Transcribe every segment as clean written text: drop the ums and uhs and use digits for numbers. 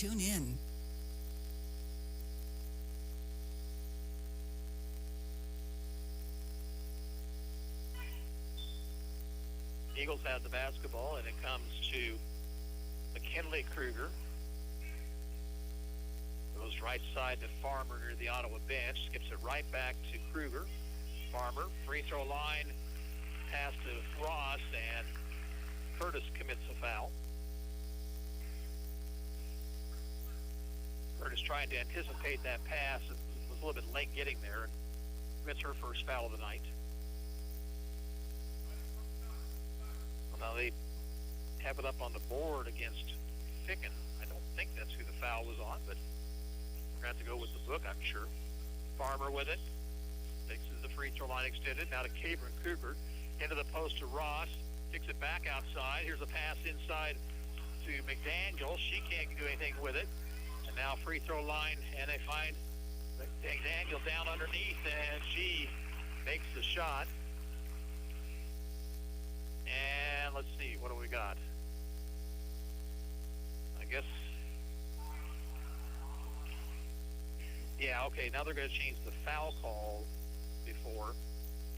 tune in. Eagles have the basketball, and it comes to McKinley Kruger. Goes right side to Farmer near the Ottawa bench. Skips it right back to Kruger. Farmer, free throw line, pass to Ross, and Curtis commits a foul. Curtis trying to anticipate that pass. It was a little bit late getting there, and commits her first foul of the night. Now they have it up on the board against Ficken. I don't think that's who the foul was on, but we're going to have to go with the book, I'm sure. Farmer with it. Takes the free throw line extended. Now to Cabron Kruger. Into the post to Ross. Kicks it back outside. Here's a pass inside to McDaniel. She can't do anything with it. And now free throw line, and they find McDaniel down underneath, and she makes the shot. And let's see, what do we got? I guess, yeah, okay, now they're going to change the foul call before.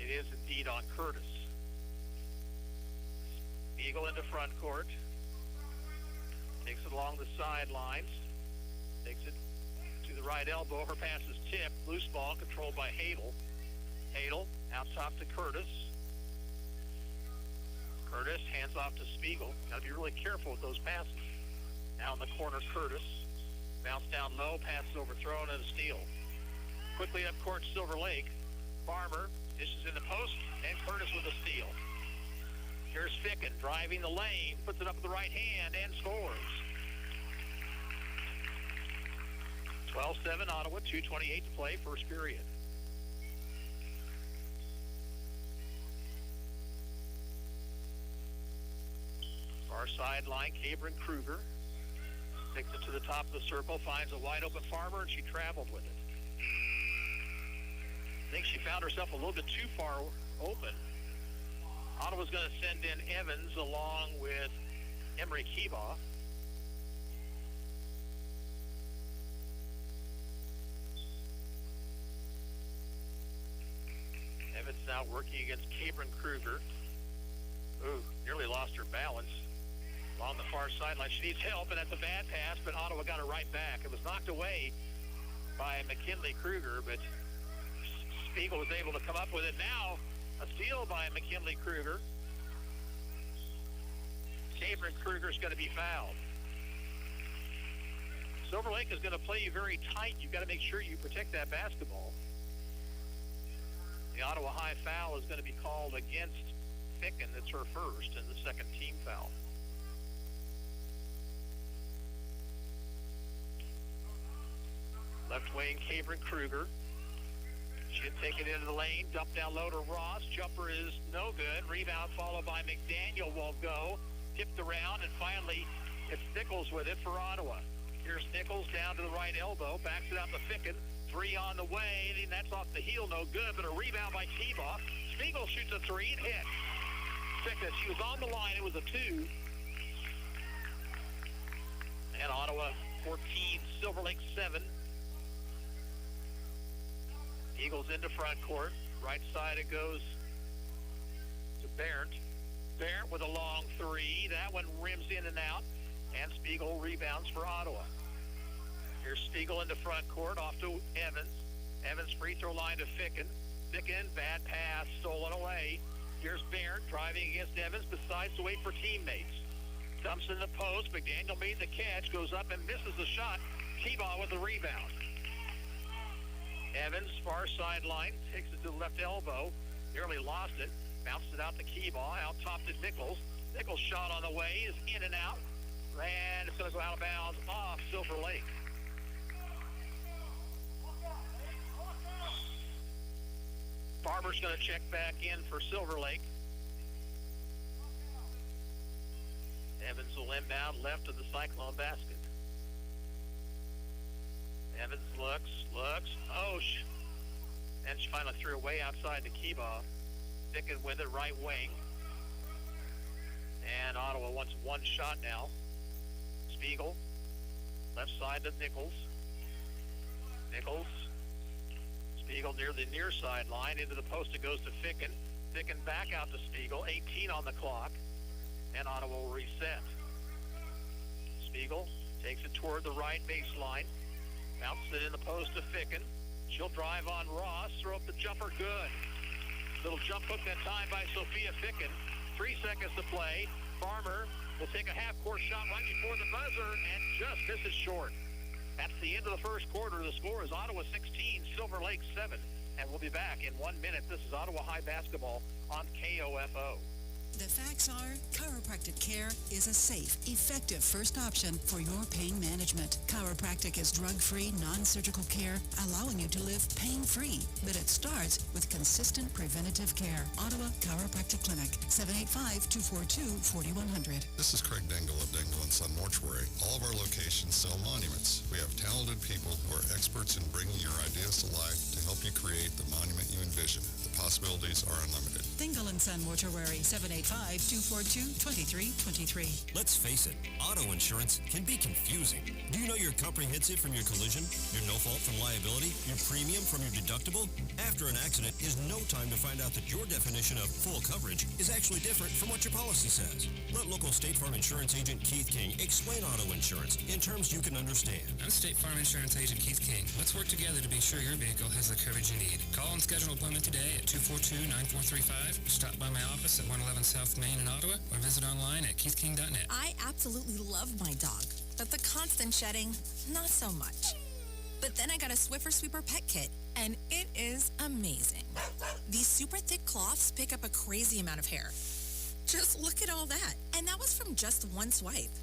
It is indeed on Curtis. Eagle into front court. Takes it along the sidelines. Takes it to the right elbow. Her pass is tipped. Loose ball controlled by Hadel. Hadel out top to Curtis. Curtis hands off to Spiegel. Got to be really careful with those passes. Now in the corner, Curtis. Bounce down low, passes overthrown, and a steal. Quickly up court, Silver Lake. Farmer dishes in the post, and Curtis with a steal. Here's Ficken driving the lane, puts it up with the right hand, and scores. 12-7 Ottawa, 2:28 to play, first period. Far sideline, Cabron Kruger takes it to the top of the circle, finds a wide open Farmer, and she traveled with it. I think she found herself a little bit too far open. Ottawa's going to send in Evans along with Emery Kibaugh. Evans now working against Cabron Kruger. Ooh, nearly lost her balance. On the far sideline. She needs help, and that's a bad pass, but Ottawa got her right back. It was knocked away by McKinley Kruger, but Spiegel was able to come up with it. Now, a steal by McKinley Kruger. Cabron Kruger's going to be fouled. Silver Lake is going to play you very tight. You've got to make sure you protect that basketball. The Ottawa high foul is going to be called against Ficken. It's her first and the second team foul. Left wing, Cabron Kruger. She'll take it into the lane. Dump down low to Ross. Jumper is no good. Rebound followed by McDaniel won't go. Tipped around, and finally it's Nichols with it for Ottawa. Here's Nichols down to the right elbow. Backs it out to Ficken. Three on the way, and that's off the heel. No good, but a rebound by Kibaugh. Spiegel shoots a three and hits. Ficken, she was on the line. It was a two. And Ottawa 14, Silver Lake 7. Eagles into front court. Right side it goes to Barrett. Barrett with a long three. That one rims in and out. And Spiegel rebounds for Ottawa. Here's Spiegel into front court. Off to Evans. Evans free throw line to Ficken. Ficken, bad pass, stolen away. Here's Barrett driving against Evans, decides to wait for teammates. Dumps in the post. McDaniel made the catch. Goes up and misses the shot. Kibaugh with the rebound. Evans, far sideline, takes it to the left elbow, nearly lost it, bounced it out to Kibaugh, out top to Nichols. Nichols' shot on the way is in and out, and it's going to go out of bounds off Silver Lake. Farmer's going to check back in for Silver Lake. Evans will inbound left of the Cyclone basket. Evans looks. Oh, and she finally threw it way outside to Kibaugh. Ficken with it, right wing. And Ottawa wants one shot now. Spiegel Left side to Nichols. Nichols. Spiegel near the near sideline. Into the post it goes to Ficken. Ficken back out to Spiegel. 18 on the clock. And Ottawa will reset. Spiegel takes it toward the right baseline. Bounces it in the post to Ficken. She'll drive on Ross. Throw up the jumper. Good. Little jump hook that time by Sophia Ficken. 3 seconds to play. Farmer will take a half-court shot right before the buzzer and just misses short. That's the end of the first quarter. The score is Ottawa 16, Silver Lake 7. And we'll be back in 1 minute. This is Ottawa High Basketball on KOFO. The facts are, chiropractic care is a safe, effective first option for your pain management. Chiropractic is drug-free, non-surgical care, allowing you to live pain-free. But it starts with consistent preventative care. Ottawa Chiropractic Clinic, 785-242-4100. This is Craig Dingle of Dingle & Son Mortuary. All of our locations sell monuments. We have talented people who are experts in bringing your ideas to life to help you create the monument you envision. The possibilities are unlimited. Dingle & Son Mortuary, 785-242-2323. Let's face it, auto insurance can be confusing. Do you know your comprehensive from your collision, your no fault from liability, your premium from your deductible? After an accident is no time to find out that your definition of full coverage is actually different from what your policy says. Let local State Farm Insurance Agent Keith King explain auto insurance in terms you can understand. I'm State Farm Insurance Agent Keith King. Let's work together to be sure your vehicle has the coverage you need. Call and schedule an appointment today at 242-9435. Stop by my office at 111 South Main in Ottawa or visit online at keithking.net. I absolutely love my dog, but the constant shedding, not so much. But then I got a Swiffer Sweeper Pet Kit, and it is amazing. These super thick cloths pick up a crazy amount of hair. Just look at all that. And that was from just one swipe.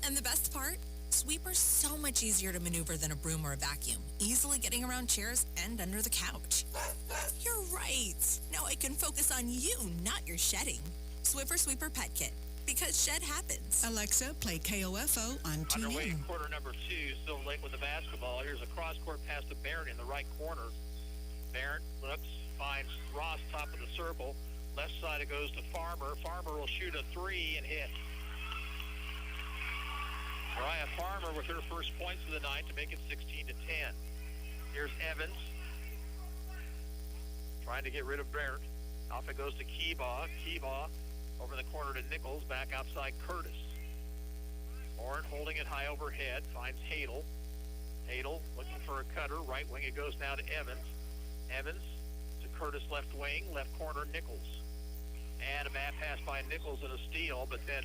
And the best part? Sweeper's so much easier to maneuver than a broom or a vacuum, easily getting around chairs and under the couch. You're right. Now I can focus on you, not your shedding. Swiffer Sweeper Pet Kit, because shed happens. Alexa, play KOFO on TuneIn. Underway quarter number 2, Silver Lake with the basketball. Here's a cross-court pass to Barrett in the right corner. Barrett looks, finds Ross top of the circle. Left side it goes to Farmer. Farmer will shoot a 3 and hit. Mariah Farmer with her first points of the night to make it 16-10. Here's Evans trying to get rid of Barrett. Off it goes to Keebaugh. Keebaugh over the corner to Nichols, back outside Curtis. Orrin holding it high overhead, finds Hadel. Hadel looking for a cutter. Right wing it goes now to Evans. Evans to Curtis left wing, left corner Nichols. And a bad pass by Nichols and a steal, but then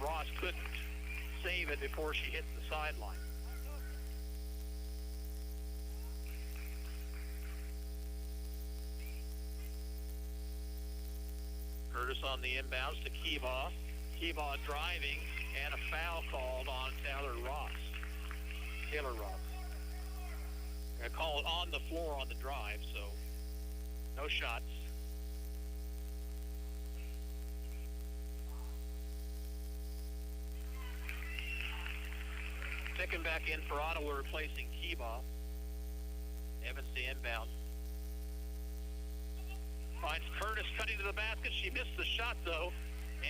Ross couldn't save it before she hits the sideline. Curtis on the inbounds to Keebaugh. Keebaugh driving, and a foul called on Taylor Ross. Going to call it on the floor on the drive, so no shots. Picking back in for Ottawa, replacing Keebaugh. Evans to inbound. Finds Curtis cutting to the basket. She missed the shot, though,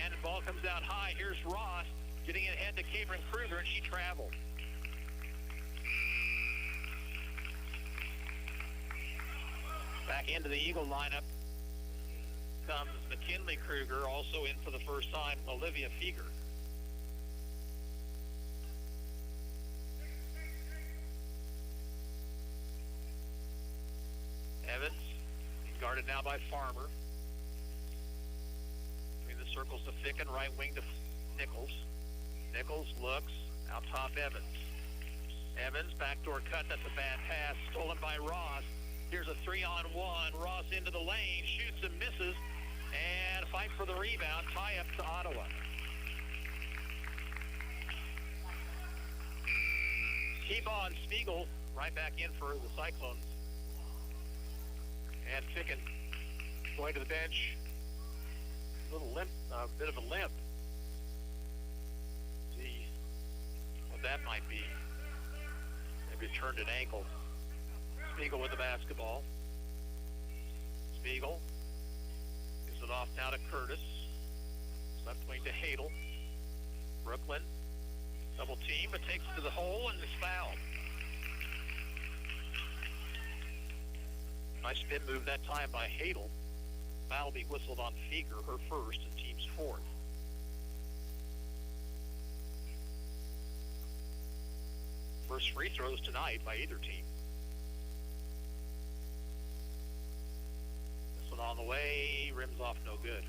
and the ball comes out high. Here's Ross getting it ahead to Cameron Kruger, and she traveled. Back into the Eagle lineup comes McKinley Kruger, also in for the first time, Olivia Feger. Evans, guarded now by Farmer. Between the circles to Ficken, right wing to Nichols. Nichols looks, out top Evans. Evans, backdoor cut, that's a bad pass, stolen by Ross. Here's a 3-on-1, Ross into the lane, shoots and misses, and fight for the rebound, tie up to Ottawa. Keebaugh and Spiegel right back in for the Cyclones. And Ficken going to the bench. A little limp, bit of a limp. See what that might be. Maybe turned an ankle. Spiegel with the basketball. Spiegel gives it off now to Curtis. Left wing to Hadel. Brooklyn Double team, but takes it to the hole and is fouled. Nice spin move that time by Hadel. Foul will be whistled on Feger, her first, and team's fourth. First free throws tonight by either team. This one on the way, rims off no good.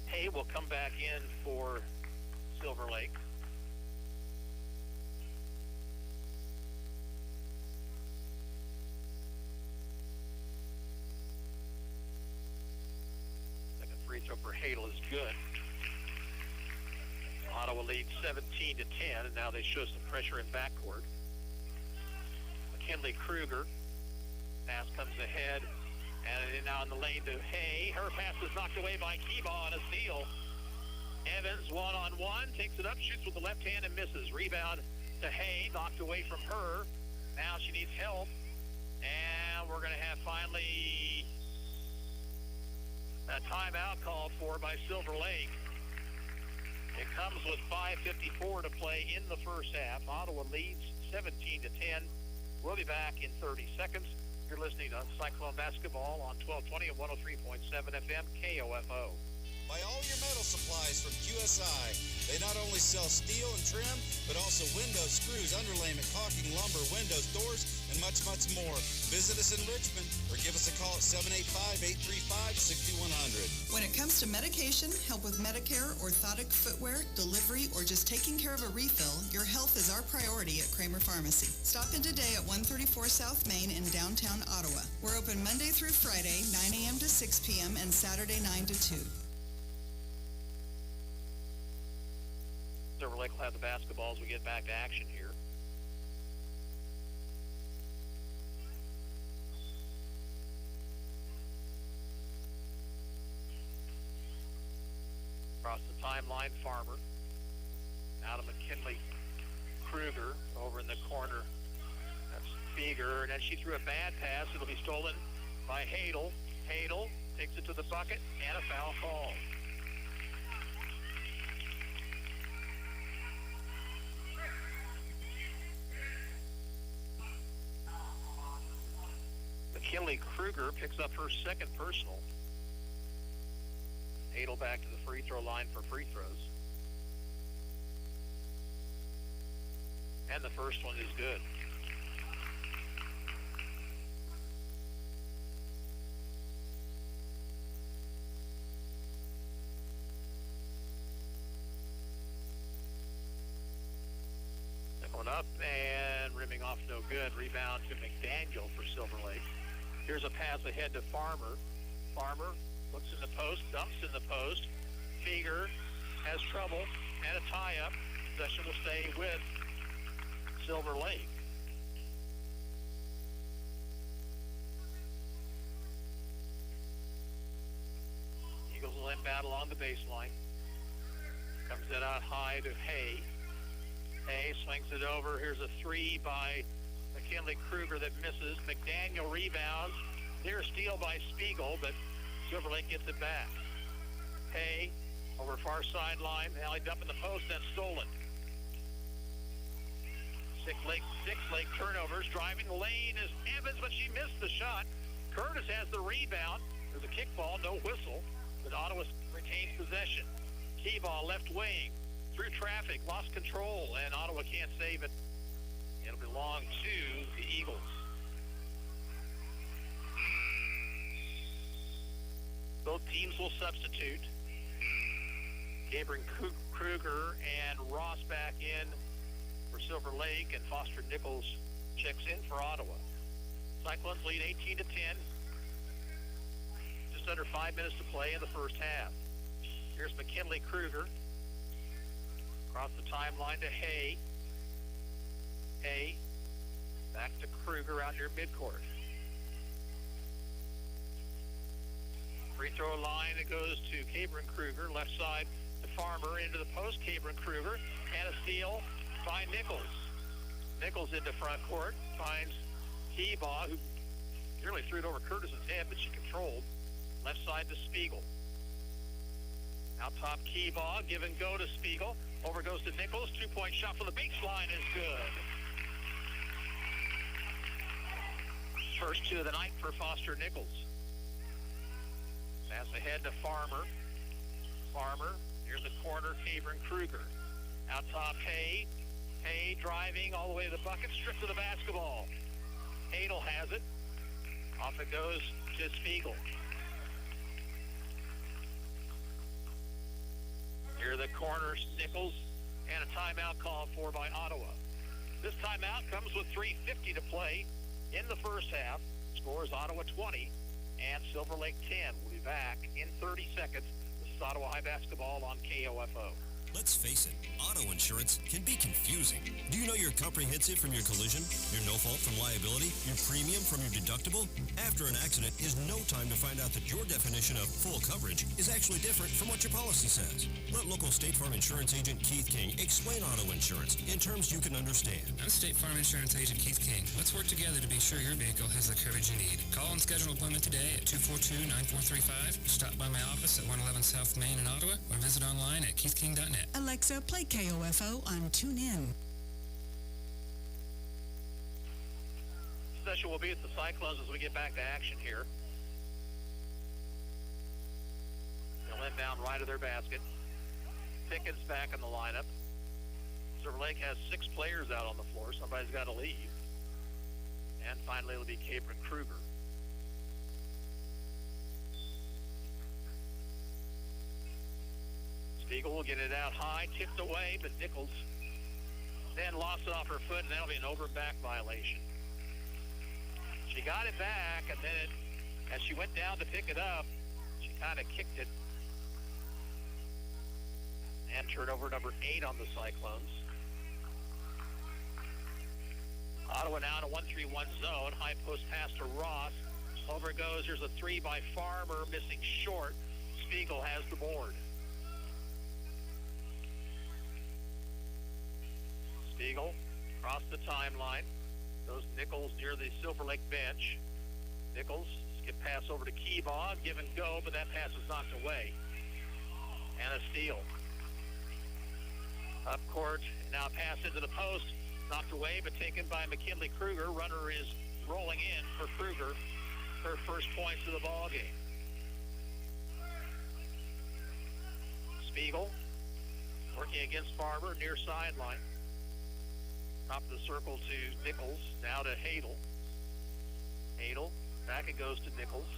Hay will come back in for Silver Lake. Second free throw for Hadel is good. Ottawa leads 17 to 10, and now they show some pressure in backcourt. McKinley Kruger. Pass comes ahead. And now in the lane to Hay. Her pass is knocked away by Kiba on a steal. Evans one-on-one, takes it up, shoots with the left hand and misses. Rebound to Hay, knocked away from her. Now she needs help. And we're going to have finally a timeout called for by Silver Lake. It comes with 5:54 to play in the first half. Ottawa leads 17 to 10. We'll be back in 30 seconds. You're listening to Cyclone Basketball on 1220 and 103.7 FM KOFO. Buy all your metal supplies from QSI. They not only sell steel and trim, but also windows, screws, underlayment, caulking, lumber, windows, doors, and much, much more. Visit us in Richmond or give us a call at 785-835-6100. When it comes to medication, help with Medicare, orthotic footwear, delivery, or just taking care of a refill, your health is our priority at Kramer Pharmacy. Stop in today at 134 South Main in downtown Ottawa. We're open Monday through Friday, 9 a.m. to 6 p.m. and Saturday 9 to 2. Silver Lake will have the basketball as we get back to action here. Across the timeline, Farmer. Out of McKinley Kruger over in the corner. That's Feger, and then she threw a bad pass. It'll be stolen by Hadel. Hadel takes it to the bucket, and a foul call. McKinley Kruger picks up her second personal. Hadel back to the free throw line for free throws. And the first one is good. Second one up and rimming off no good. Rebound to McDaniel for Silver Lake. Here's a pass ahead to Farmer. Farmer looks in the post, dumps in the post. Feger has trouble and a tie-up. Possession will stay with Silver Lake. Eagles will inbound along the baseline. Comes it out high to Hay. Hay swings it over. Here's a three by McKinley Kruger that misses. McDaniel rebounds. Near steal by Spiegel, but Silver Lake gets it back. Hay over far sideline, alleyed up in the post and stolen. Six Lake turnovers. Driving the lane is Evans, but she missed the shot. Curtis has the rebound. There's a kickball, no whistle, but Ottawa retains possession. Key ball left wing, through traffic, lost control, and Ottawa can't save it. It'll belong to the Eagles. Both teams will substitute. Gabriel Kruger and Ross back in for Silver Lake, and Foster Nichols checks in for Ottawa. Cyclones lead 18 to 10. Just under 5 minutes to play in the first half. Here's McKinley Kruger. Across the timeline to Hay. Hay. Back to Kruger out near midcourt. Free throw line, it goes to Cabrin Kruger. Left side to Farmer, into the post. Cabrin Kruger. And a steal by Nichols. Nichols into front court. Finds Keebaugh, who nearly threw it over Curtis's head, but she controlled. Left side to Spiegel. Out top, Keebaugh, give and go to Spiegel. Over goes to Nichols. 2-point shot from the baseline is good. First two of the night for Foster Nichols. Pass ahead to Farmer. Farmer, near the corner, Cabron Kruger. Out top, Hay. Hay driving all the way to the bucket, stripped to the basketball. Adel has it. Off it goes to Spiegel. Near the corner, Nichols, and a timeout called for by Ottawa. This timeout comes with 3:50 to play in the first half. Score is Ottawa 20 and Silver Lake 10. We'll be back in 30 seconds. This is Ottawa High Basketball on KOFO. Let's face it, auto insurance can be confusing. Do you know your comprehensive from your collision, your no fault from liability, your premium from your deductible? After an accident is no time to find out that your definition of full coverage is actually different from what your policy says. Let local State Farm Insurance Agent Keith King explain auto insurance in terms you can understand. I'm State Farm Insurance Agent Keith King. Let's work together to be sure your vehicle has the coverage you need. Call and schedule an appointment today at 242-9435. Stop by my office at 111 South Main in Ottawa or visit online at keithking.net. Alexa, play KOFO on TuneIn. Possession will be at the Cyclones as we get back to action here. They'll inbound right of their basket. Pickens back in the lineup. Silver Lake has 6 players out on the floor. Somebody's got to leave. And finally, it'll be Cabron Kruger. Spiegel will get it out high, tipped away, but Nichols then lost it off her foot, and that'll be an over and back violation. She got it back, and then as she went down to pick it up, she kind of kicked it. And turnover number 8 on the Cyclones. Ottawa now in a 1-3-1 zone. High post pass to Ross. Over it goes. There's a 3 by Farmer, missing short. Spiegel has the board. Spiegel across the timeline. Goes Nichols near the Silver Lake bench. Nichols, skip pass over to Keebaugh, give and go, but that pass is knocked away. And a steal. Up court, now pass into the post, knocked away, but taken by McKinley Kruger. Runner is rolling in for Kruger, her first points of the ball game. Spiegel working against Farmer near sideline. Top of the circle to Nichols, now to Hadel. Hadel, back it goes to Nichols.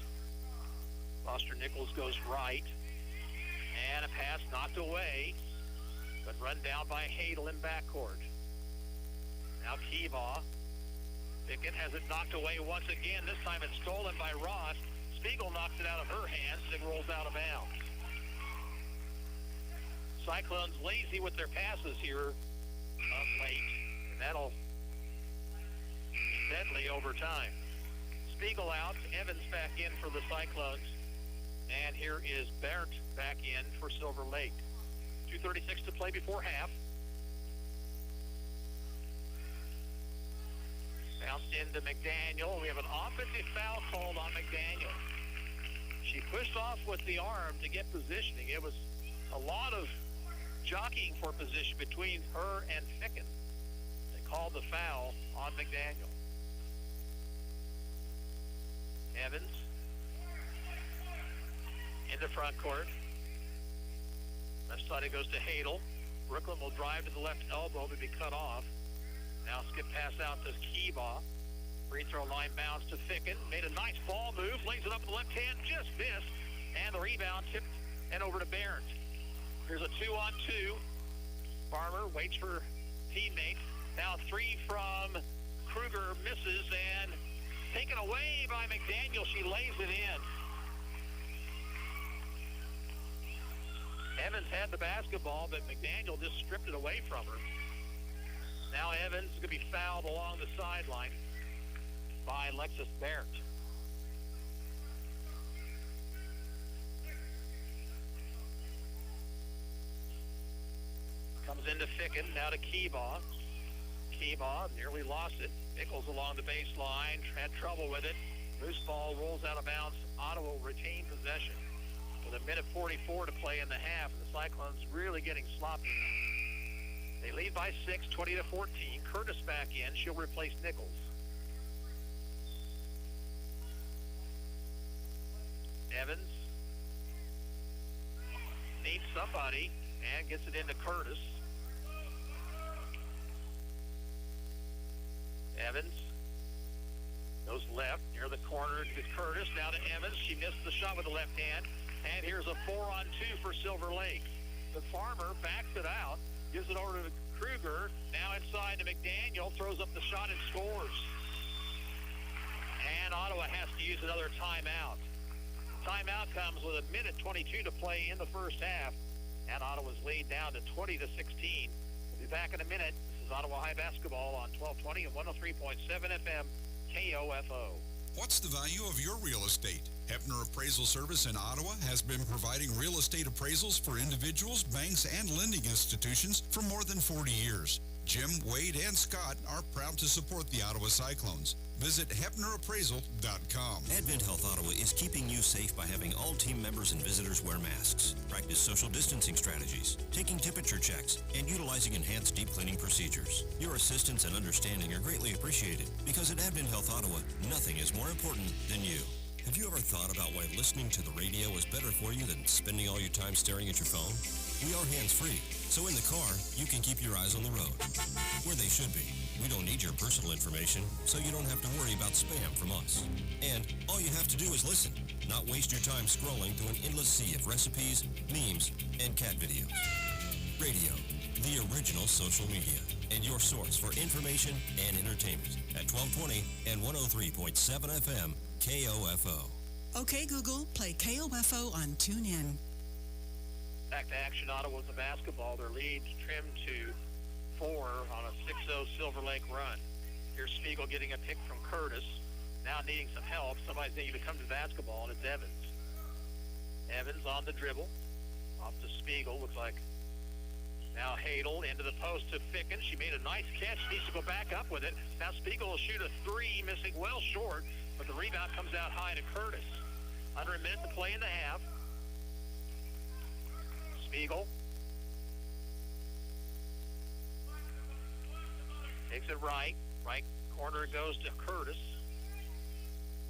Foster Nichols goes right. And a pass knocked away, but run down by Hadel in backcourt. Now Keebaugh. Pickett has it knocked away once again. This time it's stolen by Ross. Spiegel knocks it out of her hands and rolls out of bounds. Cyclones lazy with their passes here of late. And that'll be deadly over time. Spiegel out, Evans back in for the Cyclones. And here is Bert back in for Silver Lake. 2:36 to play before half. Bounced into McDaniel. We have an offensive foul called on McDaniel. She pushed off with the arm to get positioning. It was a lot of jockeying for position between her and Ficken. They called the foul on McDaniel. Evans in the front court. Left side it goes to Hadel. Brooklyn will drive to the left elbow to be cut off. Now skip pass out to Keebaugh. Free throw line bounce to Ficken. Made a nice ball move. Lays it up with the left hand. Just missed. And the rebound tipped and over to Barrett. Here's a 2-on-2. Farmer waits for teammate. Now 3 from Kruger, misses, and taken away by McDaniel. She lays it in. Evans had the basketball, but McDaniel just stripped it away from her. Now Evans is going to be fouled along the sideline by Alexis Barrett. Comes into Ficken, now to Keebaugh. Keebaugh nearly lost it. Nichols along the baseline, had trouble with it. Loose ball rolls out of bounds Ottawa will retain possession with a minute 44 to play in the half, and the Cyclones really getting sloppy now. They lead by 6, 20-14. Curtis back in. She'll replace Nichols. Evans needs somebody and gets it into Curtis. Evans goes left near the corner to Curtis. Now to Evans. She missed the shot with the left hand. And here's a 4-on-2 for Silver Lake. The Farmer backs it out, gives it over to Kruger. Now inside to McDaniel, throws up the shot and scores. And Ottawa has to use another timeout. Timeout comes with a minute 22 to play in the first half. And Ottawa's lead down to 20-16. We'll be back in a minute. This is Ottawa High Basketball on 1220 and 103.7 FM KOFO. What's the value of your real estate? Hepner Appraisal Service in Ottawa has been providing real estate appraisals for individuals, banks, and lending institutions for more than 40 years. Jim, Wade, and Scott are proud to support the Ottawa Cyclones. Visit HepnerAppraisal.com. Advent Health Ottawa is keeping you safe by having all team members and visitors wear masks, practice social distancing strategies, taking temperature checks, and utilizing enhanced deep cleaning procedures. Your assistance and understanding are greatly appreciated because at Advent Health Ottawa, nothing is more important than you. Have you ever thought about why listening to the radio is better for you than spending all your time staring at your phone? We are hands-free, so in the car, you can keep your eyes on the road, where they should be. We don't need your personal information, so you don't have to worry about spam from us. And all you have to do is listen, not waste your time scrolling through an endless sea of recipes, memes, and cat videos. Radio, the original social media, and your source for information and entertainment at 1220 and 103.7 FM KOFO. Okay, Google, play KOFO on TuneIn. Back to action, Ottawa with the basketball. Their lead trimmed to 4 on a 6-0 Silver Lake run. Here's Spiegel getting a pick from Curtis. Now needing some help. Somebody's needing to come to the basketball, and it's Evans. Evans on the dribble. Off to Spiegel. Looks like now Hadel into the post to Ficken. She made a nice catch. Needs to go back up with it. Now Spiegel will shoot a 3, missing well short, but the rebound comes out high to Curtis. Under a minute to play in the half. Spiegel takes it right corner goes to Curtis.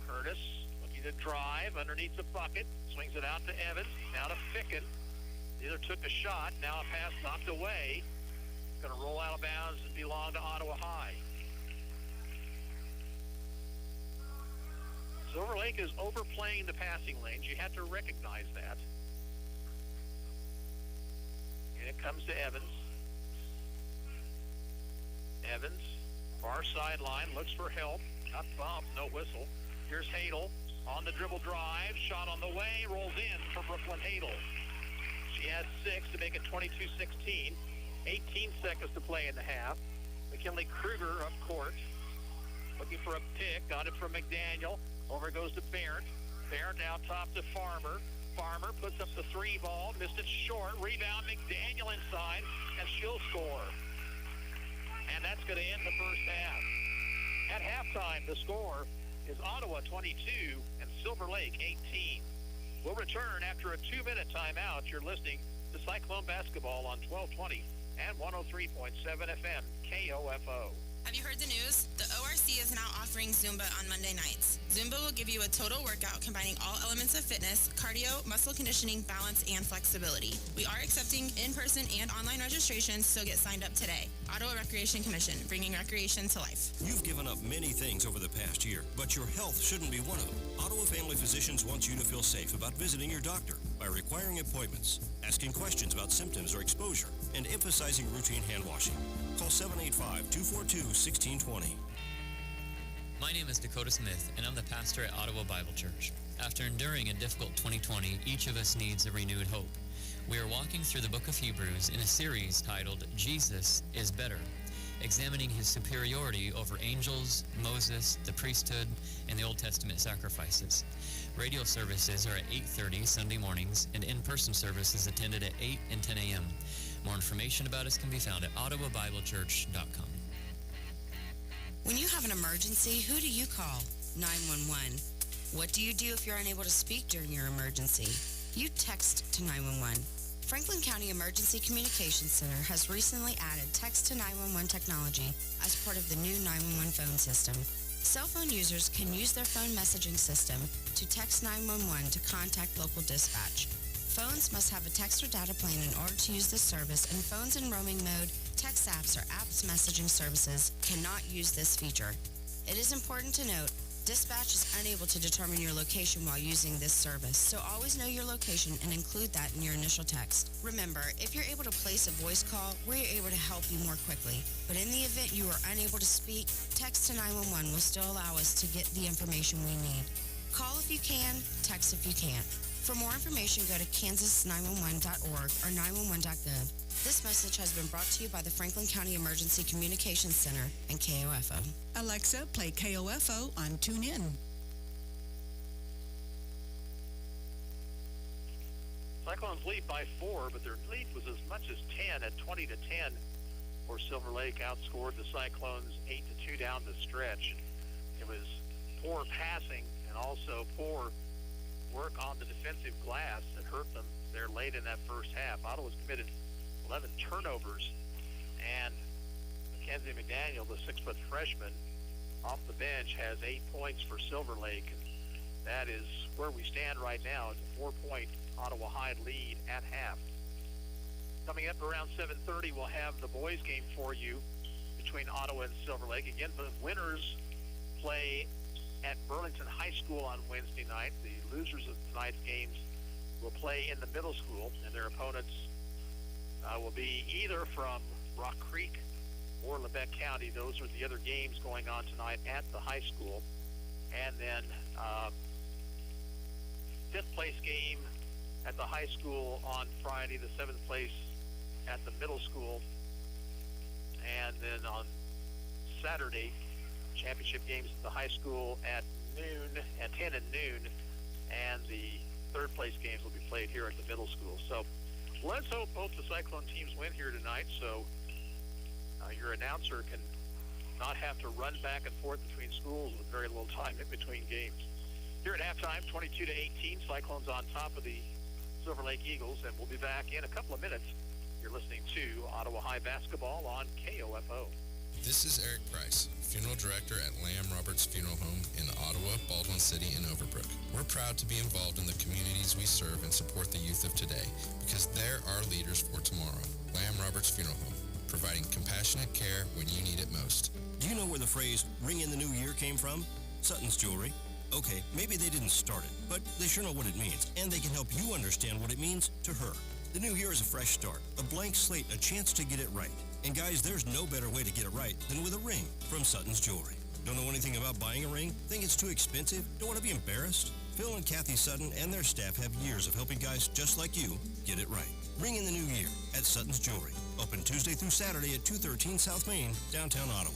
Curtis looking to drive underneath the bucket, swings it out to Evans, now to Ficken. Either took a shot, now a pass knocked away. Going to roll out of bounds and belong to Ottawa High. Silver Lake is overplaying the passing lanes. You have to recognize that. And it comes to Evans. Evans, far sideline, looks for help. Not bumped, no whistle. Here's Hadel on the dribble drive. Shot on the way, rolls in for Brooklyn Hadel. She has 6 to make it 22-16. 18 seconds to play in the half. McKinley Kruger up court. Looking for a pick. Got it from McDaniel. Over goes to Barrett. Barrett now top to Farmer. Farmer puts up the 3 ball. Missed it short. Rebound. McDaniel inside. And she'll score. And that's going to end the first half. At halftime, the score is Ottawa 22 and Silver Lake 18. We'll return after a 2-minute timeout. You're listening to Cyclone Basketball on 1220 and 103.7 FM KOFO. Have you heard the news? The ORC is now offering Zumba on Monday nights. Zumba will give you a total workout combining all elements of fitness, cardio, muscle conditioning, balance, and flexibility. We are accepting in-person and online registrations, so get signed up today. Ottawa Recreation Commission, bringing recreation to life. You've given up many things over the past year, but your health shouldn't be one of them. Ottawa Family Physicians wants you to feel safe about visiting your doctor by requiring appointments, asking questions about symptoms or exposure, and emphasizing routine hand washing. Call 785-242-1620. My name is Dakota Smith, and I'm the pastor at Ottawa Bible Church. After enduring a difficult 2020, each of us needs a renewed hope. We are walking through the book of Hebrews in a series titled Jesus is Better, examining his superiority over angels, Moses, the priesthood, and the Old Testament sacrifices. Radio services are at 8:30 Sunday mornings, and in-person services attended at 8 and 10 a.m. More information about us can be found at ottawabiblechurch.com. When you have an emergency, who do you call? 911. What do you do if you're unable to speak during your emergency? You text to 911. Franklin County Emergency Communications Center has recently added text to 911 technology as part of the new 911 phone system. Cell phone users can use their phone messaging system to text 911 to contact local dispatch. Phones must have a text or data plan in order to use this service, and phones in roaming mode, text apps, or apps messaging services cannot use this feature. It is important to note, dispatch is unable to determine your location while using this service, so always know your location and include that in your initial text. Remember, if you're able to place a voice call, we're able to help you more quickly. But in the event you are unable to speak, text to 911 will still allow us to get the information we need. Call if you can, text if you can't. For more information, go to kansas911.org or 911.gov. This message has been brought to you by the Franklin County Emergency Communications Center and KOFO. Alexa, play KOFO on TuneIn. Cyclones lead by 4, but their lead was as much as 10 at 20-10. Or Silver Lake outscored the Cyclones 8-2 down the stretch. It was poor passing and also poor work on the defensive glass that hurt them there late in that first half. Ottawa's committed 11 turnovers, and Mackenzie McDaniel, the 6-foot freshman, off the bench has 8 points for Silver Lake. That is where we stand right now. It's a 4-point Ottawa High lead at half. Coming up around 7:30, we'll have the boys game for you between Ottawa and Silver Lake. Again, the winners play at Burlington High School on Wednesday night. The losers of tonight's games will play in the middle school, and their opponents will be either from Rock Creek or Lebec County. Those are the other games going on tonight at the high school. And then fifth place game at the high school on Friday, the 7th place at the middle school. And then on Saturday, championship games at the high school at noon, at 10 and noon, and the third place games will be played here at the middle school. So let's hope both the Cyclone teams win here tonight, so your announcer can not have to run back and forth between schools with very little time in between games. Here at halftime, 22-18, Cyclones on top of the Silver Lake Eagles, and we'll be back in a couple of minutes. You're listening to Ottawa High Basketball on KOFO. This is Eric Price, Funeral Director at Lamb Roberts Funeral Home in Ottawa, Baldwin City, and Overbrook. We're proud to be involved in the communities we serve and support the youth of today because they're our leaders for tomorrow. Lamb Roberts Funeral Home, providing compassionate care when you need it most. Do you know where the phrase, ring in the new year came from? Sutton's Jewelry. Okay, maybe they didn't start it, but they sure know what it means, and they can help you understand what it means to her. The new year is a fresh start, a blank slate, a chance to get it right. And guys, there's no better way to get it right than with a ring from Sutton's Jewelry. Don't know anything about buying a ring? Think it's too expensive? Don't want to be embarrassed? Phil and Kathy Sutton and their staff have years of helping guys just like you get it right. Ring in the new year at Sutton's Jewelry. Open Tuesday through Saturday at 213 South Main, downtown Ottawa.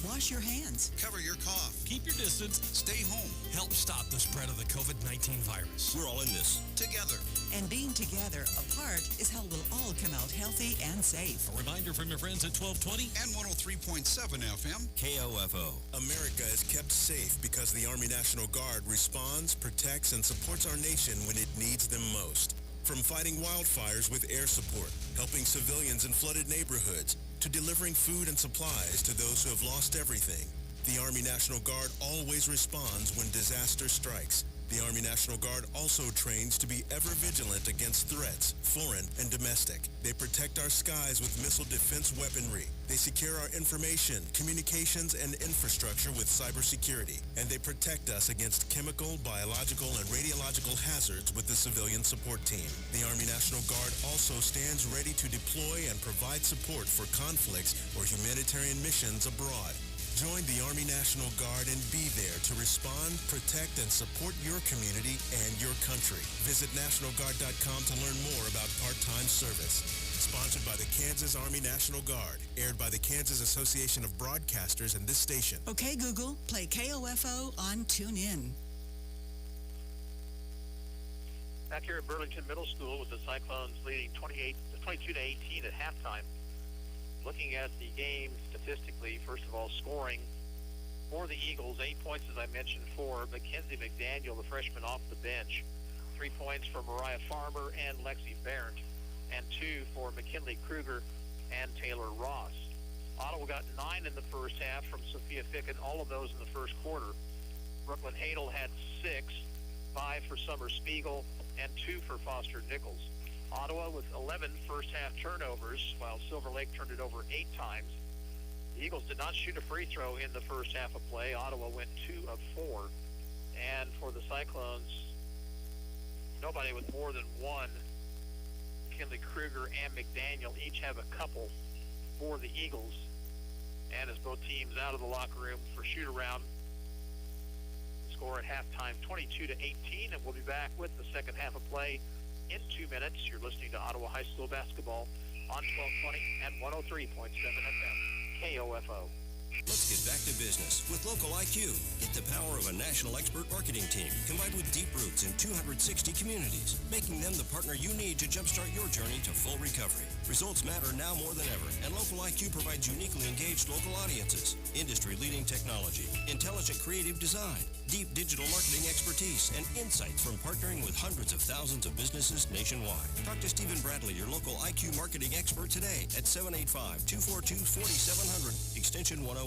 Wash your hands. Cover your cough. Keep your distance. Stay home. Help stop the spread of the COVID-19 virus. We're all in this together. And being together apart is how we'll all come out healthy and safe. A reminder from your friends at 1220 and 103.7 FM. KOFO. America is kept safe because the Army National Guard responds, protects, and supports our nation when it needs them most. From fighting wildfires with air support, helping civilians in flooded neighborhoods, to delivering food and supplies to those who have lost everything, the Army National Guard always responds when disaster strikes. The Army National Guard also trains to be ever vigilant against threats, foreign and domestic. They protect our skies with missile defense weaponry. They secure our information, communications, and infrastructure with cybersecurity. And they protect us against chemical, biological, and radiological hazards with the civilian support team. The Army National Guard also stands ready to deploy and provide support for conflicts or humanitarian missions abroad. Join the Army National Guard and be there to respond, protect, and support your community and your country. Visit NationalGuard.com to learn more about part-time service. Sponsored by the Kansas Army National Guard. Aired by the Kansas Association of Broadcasters and this station. Okay, Google, play KOFO on TuneIn. Back here at Burlington Middle School with the Cyclones leading 22-18 at halftime. Looking at the game statistically, first of all, scoring, For the Eagles, 8 points, as I mentioned, for Mackenzie McDaniel, the freshman off the bench. 3 points for Mariah Farmer and Lexi Barrett, and 2 for McKinley Kruger and Taylor Ross. Ottawa got 9 in the first half from Sophia Ficken, all of those in the first quarter. Brooklyn Hadel had 6, 5 for Summer Spiegel, and 2 for Foster Nichols. Ottawa with 11 first-half turnovers, while Silver Lake turned it over 8 times. The Eagles did not shoot a free throw in the first half of play. Ottawa went 2 of 4. And for the Cyclones, nobody with more than 1. McKinley Kruger and McDaniel each have a couple for the Eagles. And as both teams out of the locker room for shoot-around, score at halftime 22-18, and we'll be back with the second half of play in 2 minutes. You're listening to Ottawa High School basketball on 1220 and 103.7 FM KOFO. Let's get back to business with Local IQ. Get the power of a national expert marketing team combined with deep roots in 260 communities, making them the partner you need to jumpstart your journey to full recovery. Results matter now more than ever, and Local IQ provides uniquely engaged local audiences, industry-leading technology, intelligent creative design, deep digital marketing expertise, and insights from partnering with hundreds of thousands of businesses nationwide. Talk to Stephen Bradley, your local IQ marketing expert today at 785-242-4700, extension 108.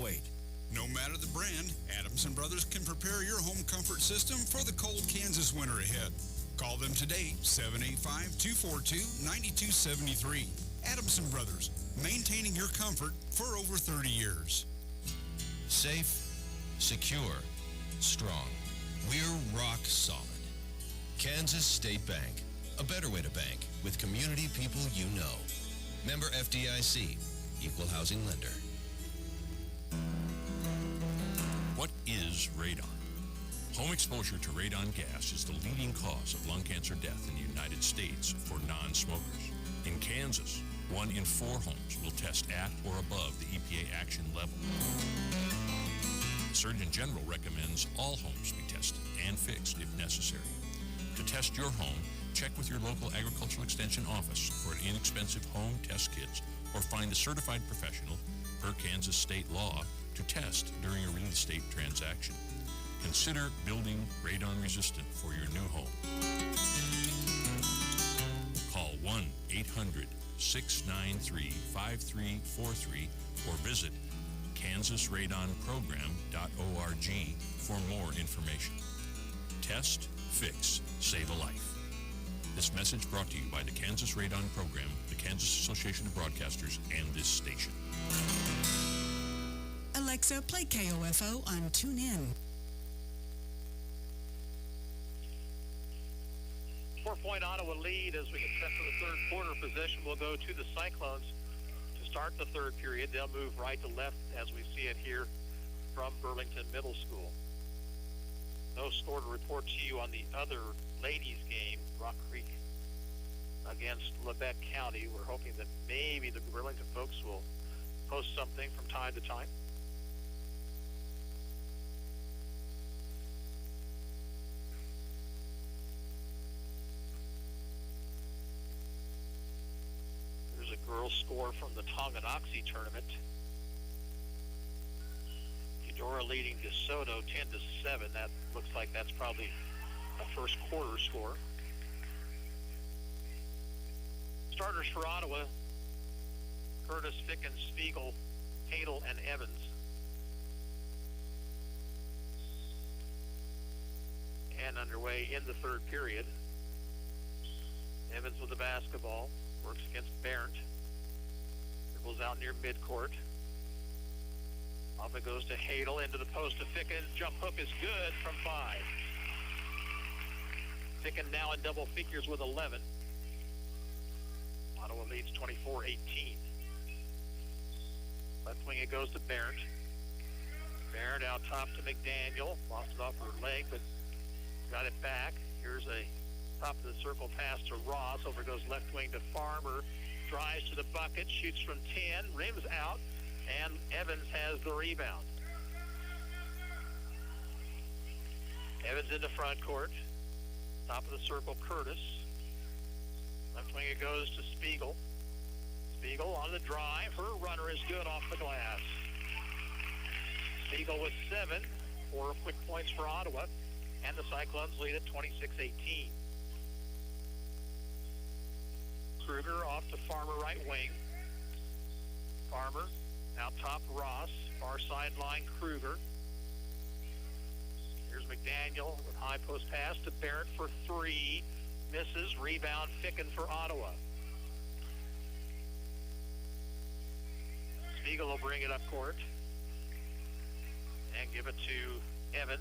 No matter the brand, Adams & Brothers can prepare your home comfort system for the cold Kansas winter ahead. Call them today, 785-242-9273. Adams & Brothers, maintaining your comfort for over 30 years. Safe, secure, strong. We're rock solid. Kansas State Bank, a better way to bank with community people you know. Member FDIC, equal housing lender. What is radon? Home exposure to radon gas is the leading cause of lung cancer death in the United States for non-smokers. In Kansas, 1 in 4 homes will test at or above the EPA action level. The Surgeon General recommends all homes be tested and fixed if necessary. To test your home, check with your local agricultural extension office for an inexpensive home test kits or find a certified professional per Kansas state law to test during a real estate transaction. Consider building radon resistant for your new home. Call 1-800-693-5343 or visit kansasradonprogram.org for more information. Test, fix, save a life. This message brought to you by the Kansas Radon Program, the Kansas Association of Broadcasters, and this station. Alexa, play KOFO on TuneIn. 4-point Ottawa lead as we get set for the third quarter. Possession will go to the Cyclones to start the third period. They'll move right to left as we see it here from Burlington Middle School. No score to report to you on the other ladies game, Rock Creek against Lebec County. We're hoping that maybe the Burlington folks will post something from time to time. There's a girls score from the Tonganoxie tournament. Eudora leading DeSoto 10-7. That looks like that's probably a first quarter score. Starters for Ottawa: Curtis, Ficken, Spiegel, Hadel, and Evans. And underway in the third period. Evans with the basketball, works against Barrett. Dribbles out near midcourt. Off it goes to Hadel, into the post to Ficken. Jump hook is good from 5. Ficken now in double figures with 11. Ottawa leads 24-18. Left wing it goes to Barrett. Barrett out top to McDaniel. Lost it off her leg, but got it back. Here's a top of the circle pass to Ross. Over goes left wing to Farmer. Drives to the bucket, shoots from 10, rims out, and Evans has the rebound. Evans in the front court. Top of the circle, Curtis. Left wing it goes to Spiegel. Spiegel on the drive. Her runner is good off the glass. Spiegel with 7, 4 quick points for Ottawa, and the Cyclones lead at 26-18. Kruger off to Farmer right wing. Farmer out top Ross, far sideline Kruger. Here's McDaniel with high post pass to Barrett for 3. Misses. Rebound Ficken for Ottawa. Spiegel will bring it up court and give it to Evans.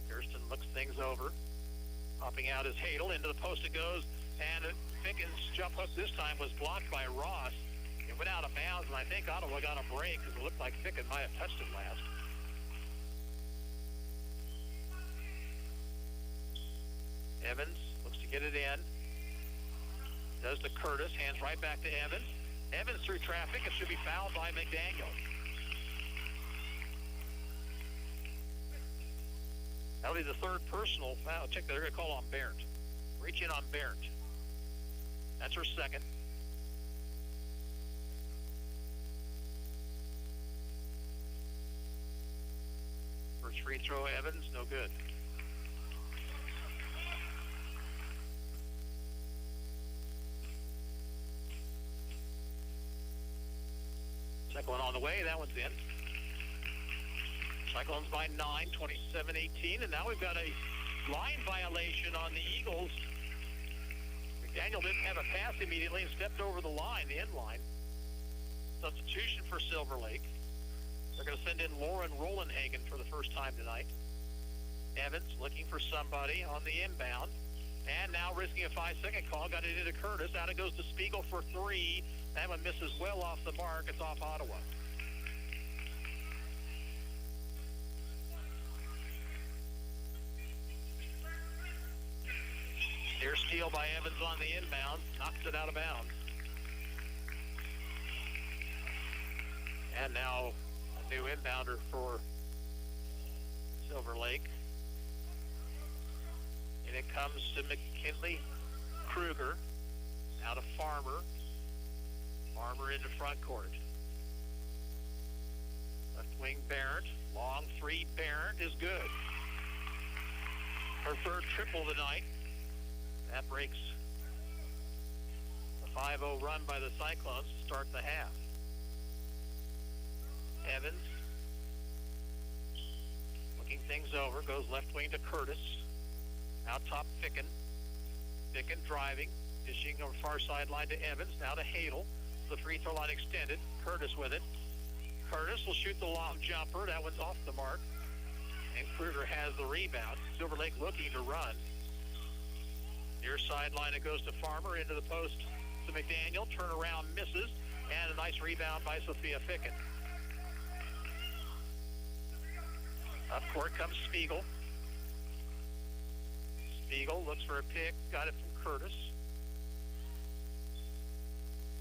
Kirsten looks things over. Popping out is Hadel. Into the post it goes. And Ficken's jump hook this time was blocked by Ross. It went out of bounds, and I think Ottawa got a break because it looked like Ficken might have touched it last. Evans looks to get it in. Does to Curtis. Hands right back to Evans. Evans through traffic. It should be fouled by McDaniel. That'll be the third personal foul. Check that. They're going to call on Barrett. Reach in on Barrett. That's her second. First free throw, Evans, no good. Second one on the way. That one's in. Cyclones by 9, 27-18. And now we've got a line violation on the Eagles. McDaniel didn't have a pass immediately and stepped over the line, the end line. Substitution for Silver Lake. They're going to send in Lauren Rolenhagen for the first time tonight. Evans looking for somebody on the inbound. And now risking a 5-second call. Got it into Curtis. Out it goes to Spiegel for 3. That one misses well off the mark. It's off Ottawa. Here's steal by Evans on the inbound. Knocks it out of bounds. And now a new inbounder for Silver Lake. And it comes to McKinley Kruger. Out of Farmer. Farmer into front court. Left wing Barrett. Long 3 Barrett is good. Her third triple tonight. That breaks a 5-0 run by the Cyclones to start the half. Evans looking things over. Goes left wing to Curtis. Out top Ficken. Ficken driving. Dishing over far sideline to Evans. Now to Hadel. The free throw line extended. Curtis with it. Curtis will shoot the long jumper. That one's off the mark. And Kruger has the rebound. Silver Lake looking to run. Near sideline, it goes to Farmer. Into the post to McDaniel. Turnaround misses. And a nice rebound by Sophia Ficken. Up court comes Spiegel. Spiegel looks for a pick. Got it from Curtis.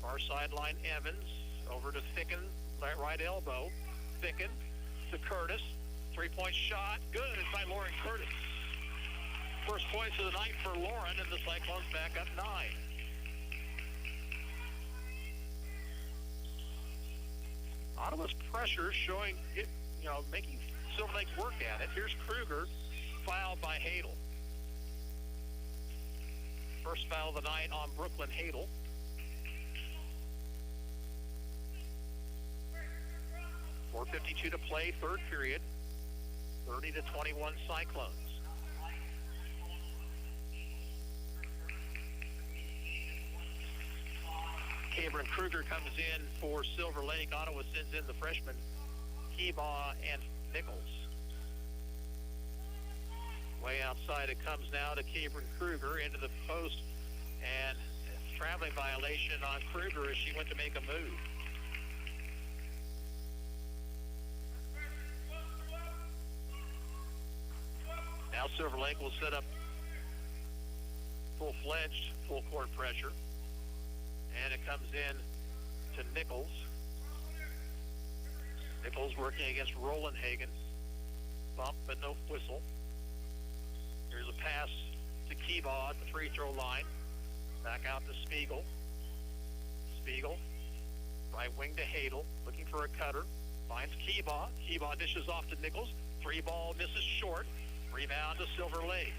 Far sideline, Evans. Over to Ficken. Right elbow. Ficken to Curtis. 3-point shot. Good by Lauren Curtis. First points of the night for Lauren, and the Cyclones back up 9. Ottawa's pressure showing it, making Silver Lake work at it. Here's Kruger, fouled by Hadel. First foul of the night on Brooklyn Hadel. .452 to play, third period. 30-21 Cyclones. Cabrin Kruger comes in for Silver Lake. Ottawa sends in the freshmen Keebaugh and Nichols. Way outside it comes now to Cabrin Kruger into the post, and traveling violation on Kruger as she went to make a move. Now Silver Lake will set up full-fledged full-court pressure. And it comes in to Nichols. Nichols working against Rolenhagen. Bump, but no whistle. Here's a pass to Keebaugh at the free throw line. Back out to Spiegel. Spiegel, right wing to Hadel, looking for a cutter. Finds Keebaugh. Keebaugh dishes off to Nichols. 3-ball misses short. Rebound to Silver Lake.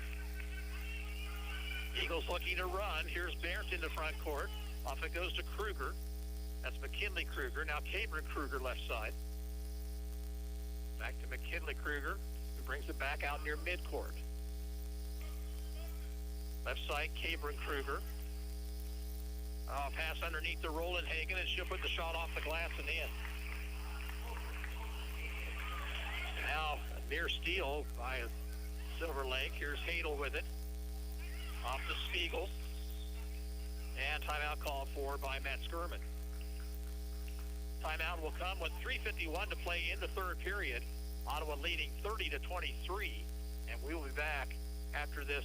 Eagles looking to run. Here's Barrett in the front court. Off it goes to Kruger. That's McKinley Kruger. Now Cabron Kruger left side. Back to McKinley Kruger, who brings it back out near midcourt. Left side, Cabron Kruger. Pass underneath to Roland Hagen, and she'll put the shot off the glass and in. Now, a near steal by Silver Lake. Here's Hadel with it. Off to Spiegel. And timeout called for by Matt Skirman. Timeout will come with 3:51 to play in the third period. Ottawa leading 30-23. And we will be back after this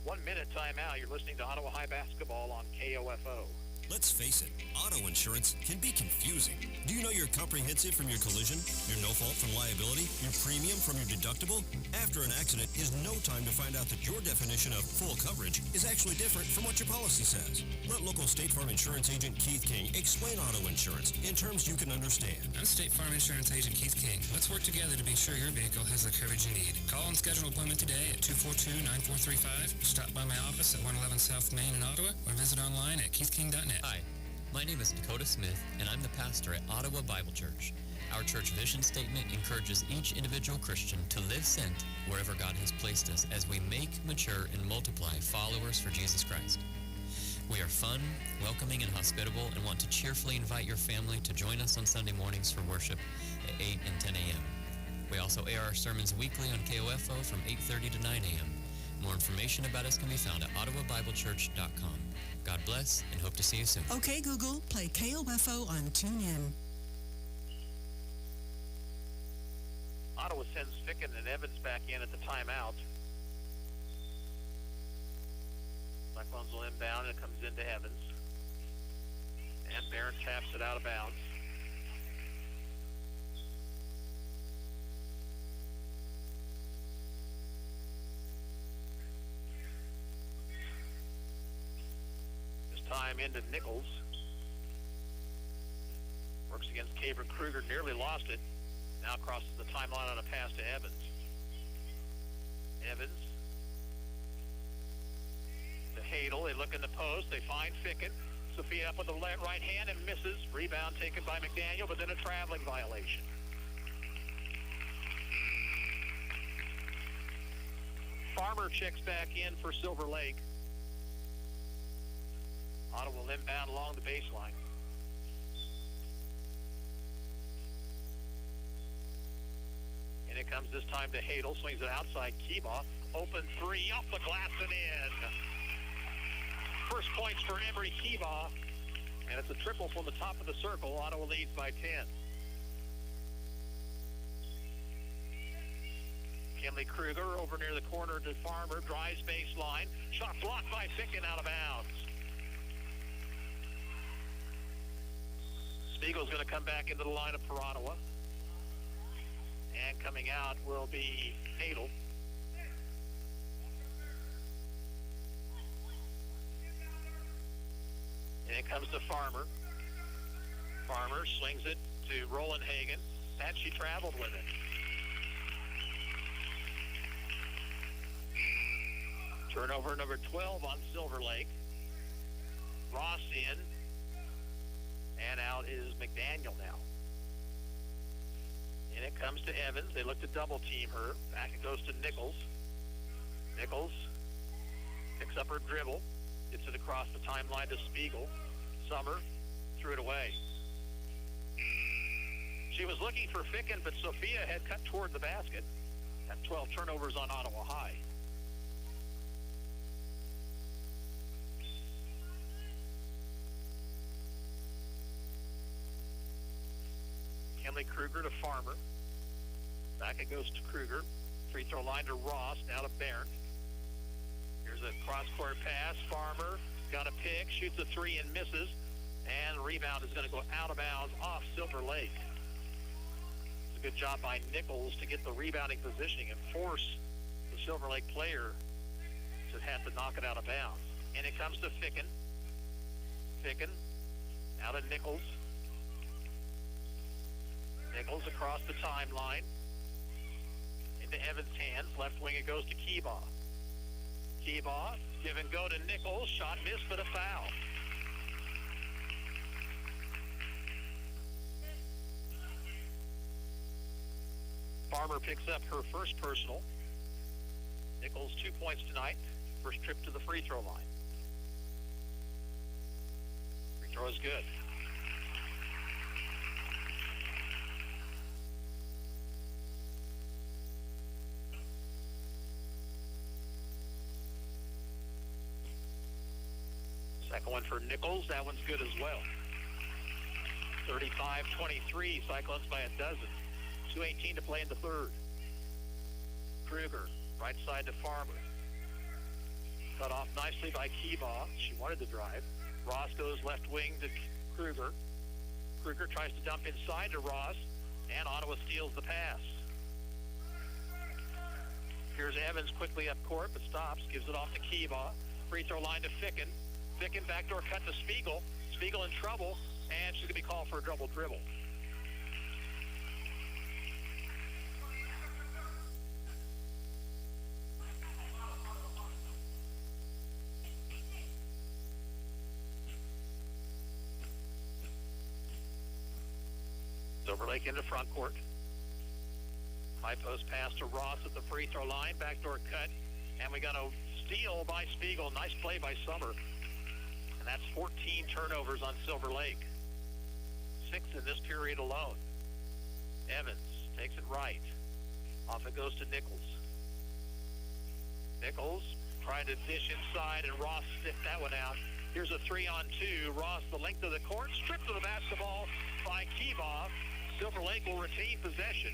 1-minute timeout. You're listening to Ottawa High Basketball on KOFO. Let's face it, auto insurance can be confusing. Do you know your comprehensive from your collision, your no fault from liability, your premium from your deductible? After an accident is no time to find out that your definition of full coverage is actually different from what your policy says. Let local State Farm Insurance Agent Keith King explain auto insurance in terms you can understand. I'm State Farm Insurance Agent Keith King. Let's work together to be sure your vehicle has the coverage you need. Call and schedule an appointment today at 242-9435. Stop by my office at 111 South Main in Ottawa or visit online at keithking.net. Hi, my name is Dakota Smith, and I'm the pastor at Ottawa Bible Church. Our church vision statement encourages each individual Christian to live sent wherever God has placed us as we make, mature, and multiply followers for Jesus Christ. We are fun, welcoming, and hospitable, and want to cheerfully invite your family to join us on Sunday mornings for worship at 8 and 10 a.m. We also air our sermons weekly on KOFO from 8:30 to 9 a.m. More information about us can be found at ottawabiblechurch.com. God bless, and hope to see you soon. Okay, Google, play KOFO on TuneIn. Ottawa sends Ficken and Evans back in at the timeout. Cyclones will inbound, and it comes into Evans. And Barrett taps it out of bounds. Time into Nichols. Works against Cabron Kruger, nearly lost it. Now crosses the timeline on a pass to Evans. Evans to Hadel. They look in the post. They find Ficken. Sophia up with the right hand and misses. Rebound taken by McDaniel, but then a traveling violation. Farmer checks back in for Silver Lake. Ottawa will inbound along the baseline. And it comes this time to Hadel. Swings it outside. Keebaugh. Open three. Off the glass and in. First points for Emery Keebaugh. And it's a triple from the top of the circle. Ottawa leads by 10. Kinley Kruger over near the corner to Farmer. Drives baseline. Shot blocked by Ficken out of bounds. Spiegel's going to come back into the lineup for Ottawa. And coming out will be Hadel. And it comes to Farmer. Farmer slings it to Roland Hagen. And she traveled with it. Turnover number 12 on Silver Lake. Ross in. And out is McDaniel now. And it comes to Evans. They look to double team her. Back it goes to Nichols. Nichols picks up her dribble. Gets it across the timeline to Spiegel. Summer threw it away. She was looking for Ficken, but Sophia had cut toward the basket. That's 12 turnovers on Ottawa High. Kinley Kruger to Farmer. Back it goes to Kruger. Free throw line to Ross. Now to Barrett. Here's a cross-court pass. Farmer got a pick. Shoots a three and misses. And the rebound is going to go out of bounds off Silver Lake. It's a good job by Nichols to get the rebounding positioning and force the Silver Lake player to have to knock it out of bounds. And it comes to Ficken. Ficken out of Nichols. Nichols across the timeline. Into Evans' hands. Left wing it goes to Keebaugh. Keebaugh, give and go to Nichols. Shot missed, but a foul. Farmer picks up her first personal. Nichols 2 points tonight. First trip to the free throw line. Free throw is good. Second one for Nichols. That one's good as well. 35-23. Cyclones by a dozen. 2:18 to play in the third. Kruger, right side to Farmer. Cut off nicely by Keebaugh. She wanted to drive. Ross goes left wing to Kruger. Kruger tries to dump inside to Ross, and Ottawa steals the pass. Here's Evans quickly up court, but stops, gives it off to Keebaugh. Free throw line to Ficken. Ficken backdoor cut to Spiegel. Spiegel in trouble, and she's going to be called for a double dribble. Silver Lake into front court. High post pass to Ross at the free throw line. Backdoor cut. And we got a steal by Spiegel. Nice play by Summer. And that's 14 turnovers on Silver Lake. 6 in this period alone. Evans takes it right. Off it goes to Nichols. Nichols trying to dish inside, and Ross sniffed that one out. Here's a 3-on-2. Ross, the length of the court, stripped of the basketball by Keebaugh. Silver Lake will retain possession.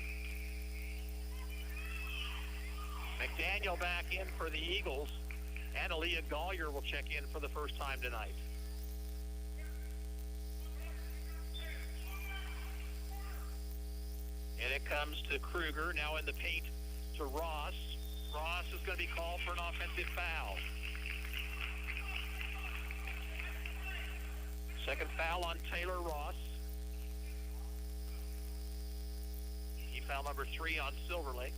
McDaniel back in for the Eagles. And Aaliyah Gollier will check in for the first time tonight. And it comes to Kruger, now in the paint to Ross. Ross is going to be called for an offensive foul. Second foul on Taylor Ross. Team foul number 3 on Silver Lake.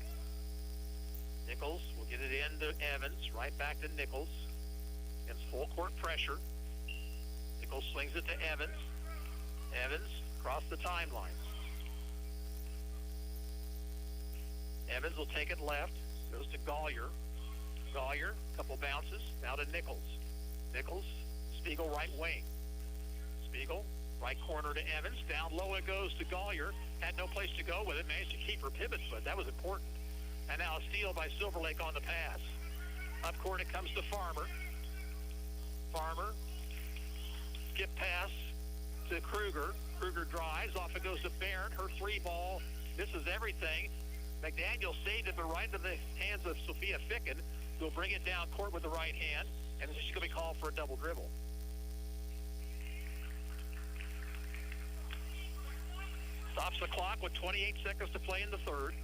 Nichols will get it in to Evans, right back to Nichols. Against full court pressure. Nichols slings it to Evans. Evans across the timeline. Evans will take it left. Goes to Gollier. Gollier, couple bounces. Now to Nichols. Nichols, Spiegel right wing. Spiegel, right corner to Evans. Down low it goes to Gollier. Had no place to go with it. Managed to keep her pivot foot. That was important. And now a steal by Silver Lake on the pass. Up court it comes to Farmer. Farmer. Skip pass to Kruger. Kruger drives. Off it goes to Barrett. Her 3-ball. This is everything. McDaniel saved it, but right into the hands of Sophia Ficken, who will bring it down court with the right hand. And she's going to be called for a double dribble. Stops the clock with 28 seconds to play in the third.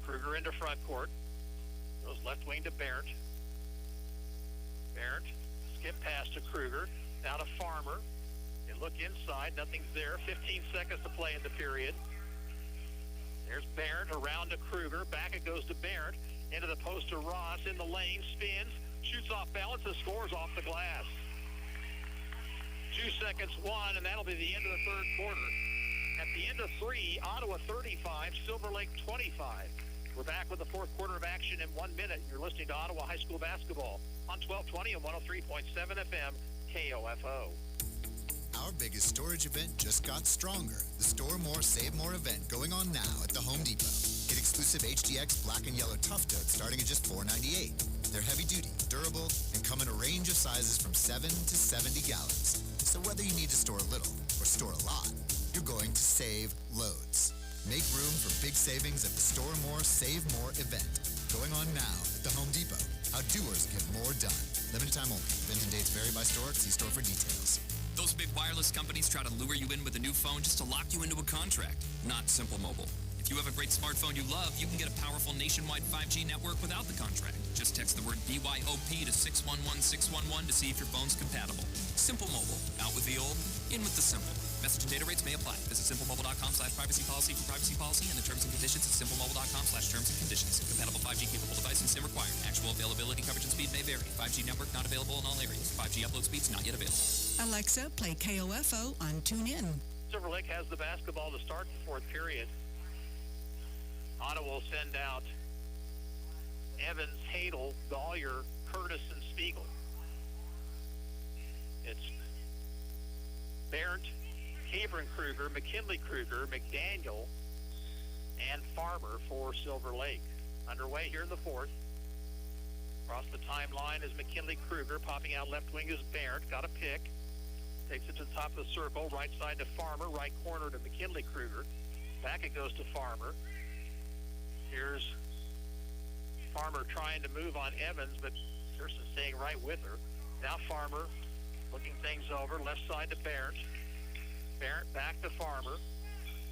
Kruger into front court. Goes left wing to Barrett. Barrett, skip pass to Kruger. Now to Farmer. They look inside. Nothing's there. 15 seconds to play in the period. There's Barrett around to Kruger. Back it goes to Barrett. Into the post to Ross. In the lane. Spins. Shoots off balance and scores off the glass. 2 seconds, 1, and that'll be the end of the third quarter. At the end of 3, Ottawa 35, Silver Lake 25. We're back with the fourth quarter of action in 1 minute. You're listening to Ottawa High School Basketball on 1220 and 103.7 FM KOFO. Our biggest storage event just got stronger. The Store More, Save More event going on now at the Home Depot. Get exclusive HDX black and yellow Tough Totes starting at just $4.98. They're heavy duty, durable, and come in a range of sizes from 7 to 70 gallons. So whether you need to store a little or store a lot, you're going to save loads. Make room for big savings at the Store More, Save More event going on now at the Home Depot. How doers get more done. Limited time only. Event and dates vary by store. See store for details. Those big wireless companies try to lure you in with a new phone just to lock you into a contract. Not Simple Mobile. If You have a great smartphone you love, you can get a powerful nationwide 5G network without the contract. Just text the word BYOP to 611611 to see if your phone's compatible. Simple Mobile. Out with the old, in with the simple. Message and data rates may apply. Visit simplemobile.com/privacy policy for privacy policy and the terms and conditions at simplemobile.com/terms and conditions. Compatible 5G capable device and SIM required. Actual availability, coverage, and speed may vary. 5G network not available in all areas. 5G upload speeds not yet available. Alexa, play KOFO on TuneIn. Silver Lake has the basketball to start the fourth period. Ottawa will send out Evans, Hadel, Gollier, Curtis, and Spiegel. It's Barrett, Cabron Kruger, McKinley Kruger, McDaniel, and Farmer for Silver Lake. Underway here in the fourth. Across the timeline is McKinley Kruger. Popping out left wing is Barrett. Got a pick. Takes it to the top of the circle. Right side to Farmer. Right corner to McKinley Kruger. Back it goes to Farmer. Here's Farmer trying to move on Evans, but Pearson staying right with her. Now Farmer looking things over. Left side to Barrett. Barrett back to Farmer.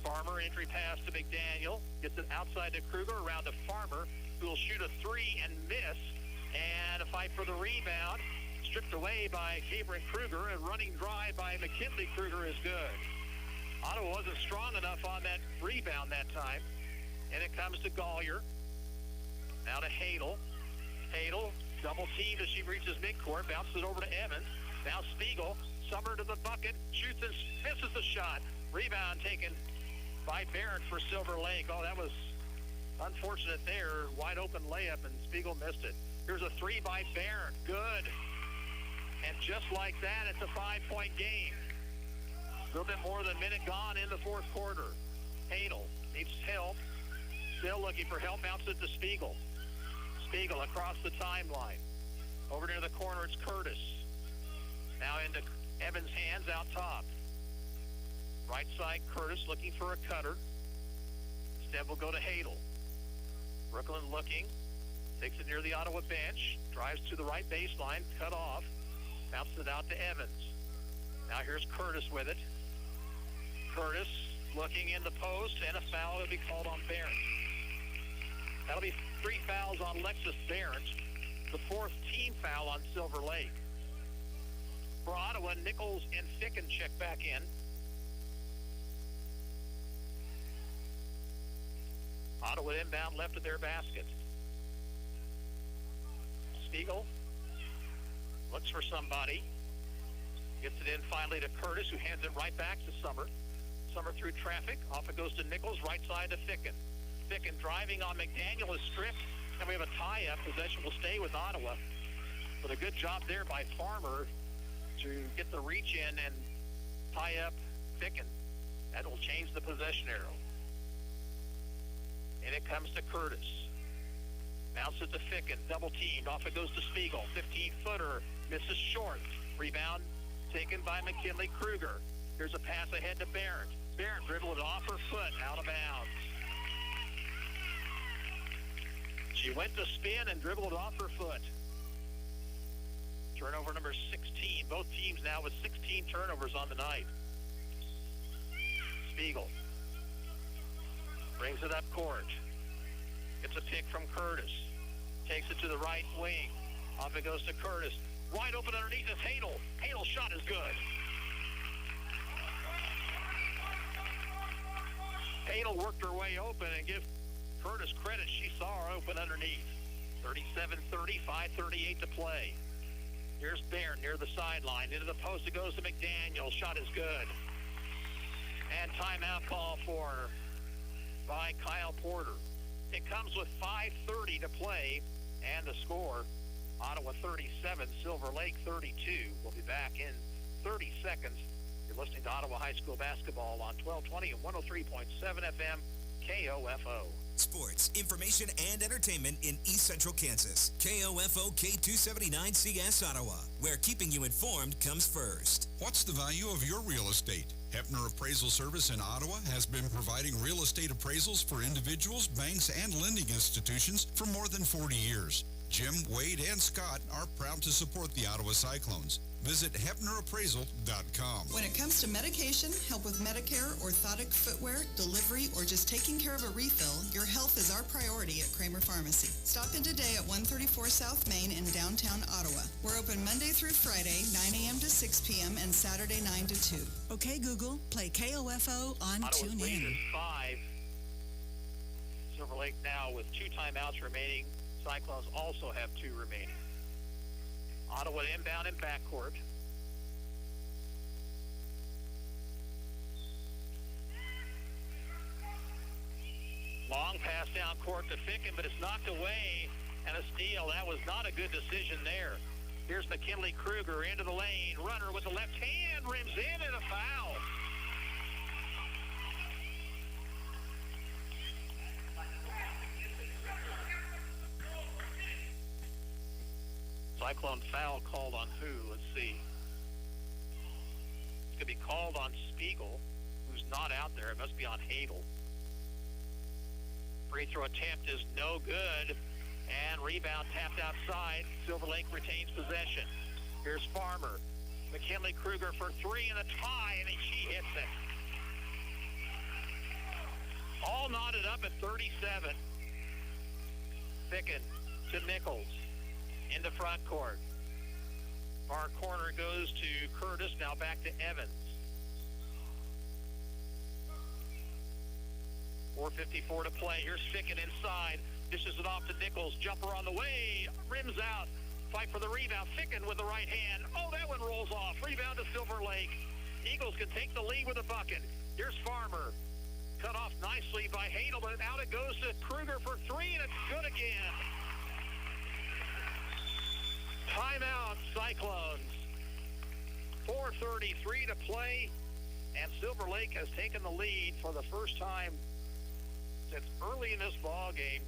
Farmer entry pass to McDaniel. Gets it outside to Kruger. Around to Farmer, who will shoot a three and miss. And a fight for the rebound. Stripped away by Cabron Kruger. And running dry by McKinley Kruger is good. Ottawa wasn't strong enough on that rebound that time. And it comes to Gollier. Now to Hadel. Hadel, double teamed as she reaches midcourt. Bounces it over to Evans. Now Spiegel. Summer to the bucket. Shoots and misses the shot. Rebound taken by Barrett for Silver Lake. Oh, that was unfortunate there. Wide open layup, and Spiegel missed it. Here's a three by Barrett. Good. And just like that, it's a 5-point game. A little bit more than a minute gone in the fourth quarter. Hadel needs help. Still looking for help. Bounces it to Spiegel. Spiegel across the timeline. Over near the corner, it's Curtis. Now into Evans' hands out top. Right side, Curtis looking for a cutter. Instead will go to Hadel. Brooklyn looking. Takes it near the Ottawa bench. Drives to the right baseline. Cut off. Bounces it out to Evans. Now here's Curtis with it. Curtis looking in the post, and a foul will be called on Barrett. That'll be 3 fouls on Lexus Barrett. The 4th team foul on Silver Lake. For Ottawa, Nichols and Ficken check back in. Ottawa inbound left of their basket. Spiegel looks for somebody. Gets it in finally to Curtis, who hands it right back to Summer. Summer through traffic. Off it goes to Nichols, right side to Ficken. Ficken driving on McDaniel is stripped. And we have a tie-up. Possession will stay with Ottawa. But a good job there by Farmer to get the reach in and tie up Ficken. That will change the possession arrow. And it comes to Curtis. Bounce it to Ficken. Double teamed. Off it goes to Spiegel. 15-footer. Misses short. Rebound taken by McKinley Kruger. Here's a pass ahead to Barrett. Barrett dribbled it off her foot. Out of bounds. She went to spin and dribbled it off her foot. Turnover number 16. Both teams now with 16 turnovers on the night. Spiegel brings it up court. Gets a pick from Curtis. Takes it to the right wing. Off it goes to Curtis. Wide open underneath is Hadel. Hadel's shot is good. Hadel worked her way open, and give Curtis credit. She saw her open underneath. 37-30, 5:38 to play. Here's Barrett near the sideline. Into the post it goes to McDaniel. Shot is good. And timeout call by Kyle Porter. It comes with 5:30 to play, and the score, Ottawa 37, Silver Lake 32. We'll be back in 30 seconds. You're listening to Ottawa High School basketball on 1220 and 103.7 FM, KOFO. Sports, information, and entertainment in East Central Kansas. KOFO K279CS Ottawa, where keeping you informed comes first. What's the value of your real estate? Hefner Appraisal Service in Ottawa has been providing real estate appraisals for individuals, banks, and lending institutions for more than 40 years. Jim, Wade, and Scott are proud to support the Ottawa Cyclones. Visit HepnerAppraisal.com. When it comes to medication, help with Medicare, orthotic footwear, delivery, or just taking care of a refill, your health is our priority at Kramer Pharmacy. Stop in today at 134 South Main in downtown Ottawa. We're open Monday through Friday, 9 a.m. to 6 p.m. and Saturday 9 to 2. Okay, Google, play KOFO on Ottawa's lead TuneIn. is 5. Silver Lake now with 2 timeouts remaining. Cyclones also have 2 remaining. Ottawa inbound in backcourt. Long pass down court to Ficken, but it's knocked away, and a steal. That was not a good decision there. Here's McKinley Kruger into the lane. Runner with the left hand, rims in, and a foul. Cyclone foul called on who? Let's see. It's going to be called on Spiegel, who's not out there. It must be on Hadel. Free throw attempt is no good. And rebound tapped outside. Silver Lake retains possession. Here's Farmer. McKinley Kruger for 3 and a tie, and she hits it. All knotted up at 37. Ficken to Nichols. Into front court. Far corner goes to Curtis. Now back to Evans. 4:54 to play. Here's Ficken inside. Dishes it off to Nichols. Jumper on the way. Rims out. Fight for the rebound. Ficken with the right hand. Oh, that one rolls off. Rebound to Silver Lake. Eagles can take the lead with a bucket. Here's Farmer. Cut off nicely by Hadel, but out it goes to Kruger for 3, and it's good again. Timeout, Cyclones. 4:33 to play, and Silver Lake has taken the lead for the first time since early in this ball game.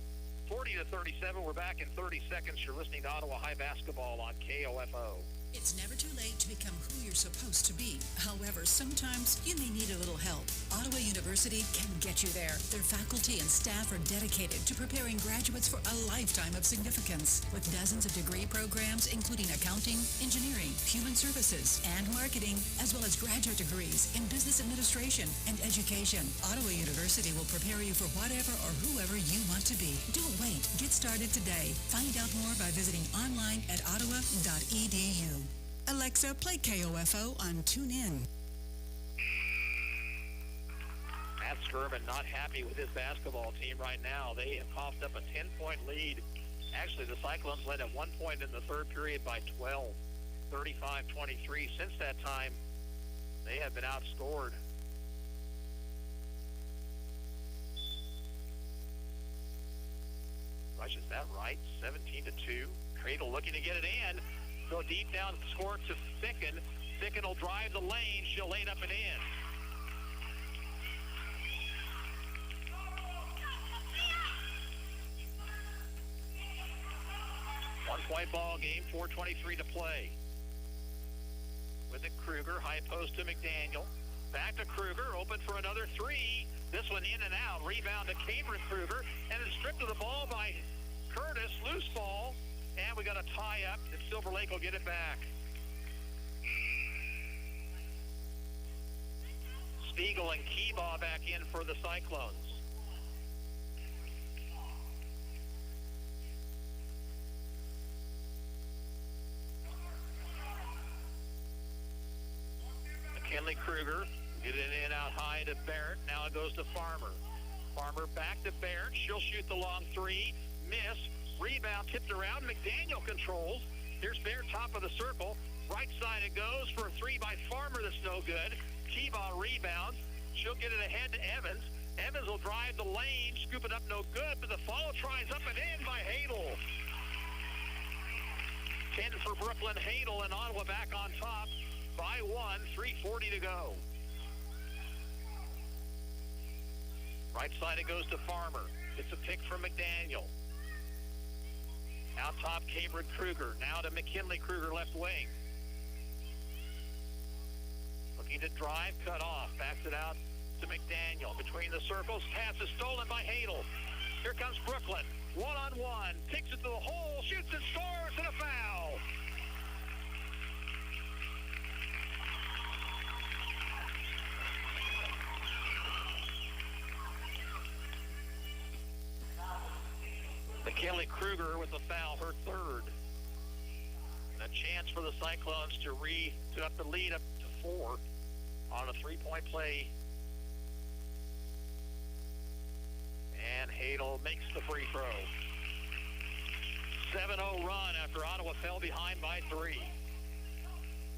40-37. We're back in 30 seconds. You're listening to Ottawa High Basketball on KOFO. It's never too late to become who you're supposed to be. However, sometimes you may need a little help. Ottawa University can get you there. Their faculty and staff are dedicated to preparing graduates for a lifetime of significance. With dozens of degree programs, including accounting, engineering, human services, and marketing, as well as graduate degrees in business administration and education, Ottawa University will prepare you for whatever or whoever you want to be. Don't wait. Get started today. Find out more by visiting online at ottawa.edu. Alexa, play KOFO on TuneIn. Matt Skirvin not happy with his basketball team right now. They have coughed up a 10-point lead. Actually, the Cyclones led at 1 point in the third period by 12, 35-23. Since that time, they have been outscored. Gosh, is that right? 17-2. Cradle looking to get it in. Go deep down court to Ficken. Ficken will drive the lane. She'll lay it up and in. One-point ball game, 4:23 to play. With it, Kruger, high post to McDaniel. Back to Kruger, open for another 3. This one in and out. Rebound to Cameron Kruger, and it's stripped of the ball by Curtis. Loose ball. And we got a tie-up, and Silver Lake will get it back. Spiegel and Keebaugh back in for the Cyclones. McKinley Kruger, get it in out high to Barrett. Now it goes to Farmer. Farmer back to Barrett. She'll shoot the long 3. Miss. Rebound tipped around. McDaniel controls. Here's Bear, top of the circle. Right side it goes for a 3 by Farmer that's no good. Keebaugh rebounds. She'll get it ahead to Evans. Evans will drive the lane, scoop it up no good, but the follow tries up and in by Hadel. 10 for Brooklyn. Hadel and Ottawa back on top by 1. 3:40 to go. Right side it goes to Farmer. It's a pick from McDaniel. Out top, Cameron Kruger. Now to McKinley Kruger, left wing. Looking to drive, cut off. Backs it out to McDaniel. Between the circles, pass is stolen by Hadel. Here comes Brooklyn. One-on-one. Takes it to the hole, shoots and scores, and a foul. Kelly Kruger with a foul, her third. And a chance for the Cyclones to up the lead up to 4 on a three-point play. And Hadel makes the free throw. 7-0 run after Ottawa fell behind by 3.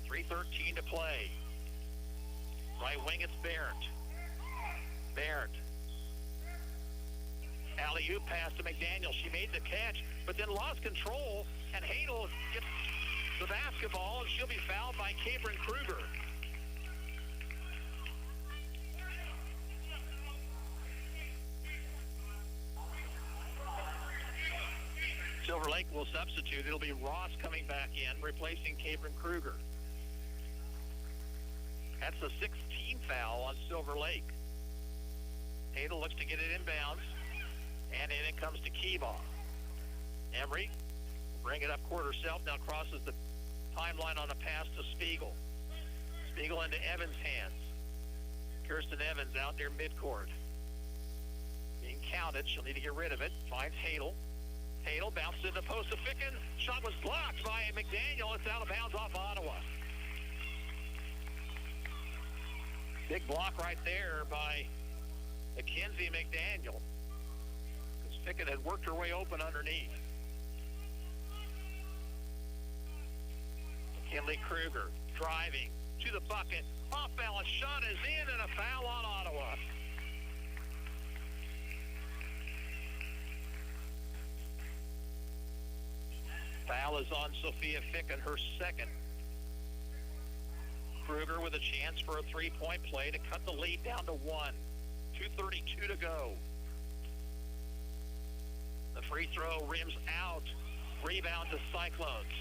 3:13 to play. Right wing, it's Barrett. Barrett. Alley-oop pass to McDaniel. She made the catch, but then lost control, and Hadel gets the basketball, and she'll be fouled by Cabrin Kruger. Silver Lake will substitute. It'll be Ross coming back in, replacing Cabrin Kruger. That's a 16 foul on Silver Lake. Hadel looks to get it inbounds, and in it comes to Keebaugh. Emery will bring it up court herself, now crosses the timeline on a pass to Spiegel. Spiegel into Evans' hands. Kirsten Evans out there midcourt. Being counted, she'll need to get rid of it. Finds Hadel. Hadel bounces in the post to Ficken. Shot was blocked by McDaniel. It's out of bounds off Ottawa. Big block right there by Mackenzie McDaniel, because Ficken had worked her way open underneath. McKinley Kruger driving to the bucket. Off balance shot is in, and a foul on Ottawa. Foul is on Sophia Ficken, her second. Kruger with a chance for a three-point play to cut the lead down to 1. 2:32 to go. The free throw rims out. Rebound to Cyclones.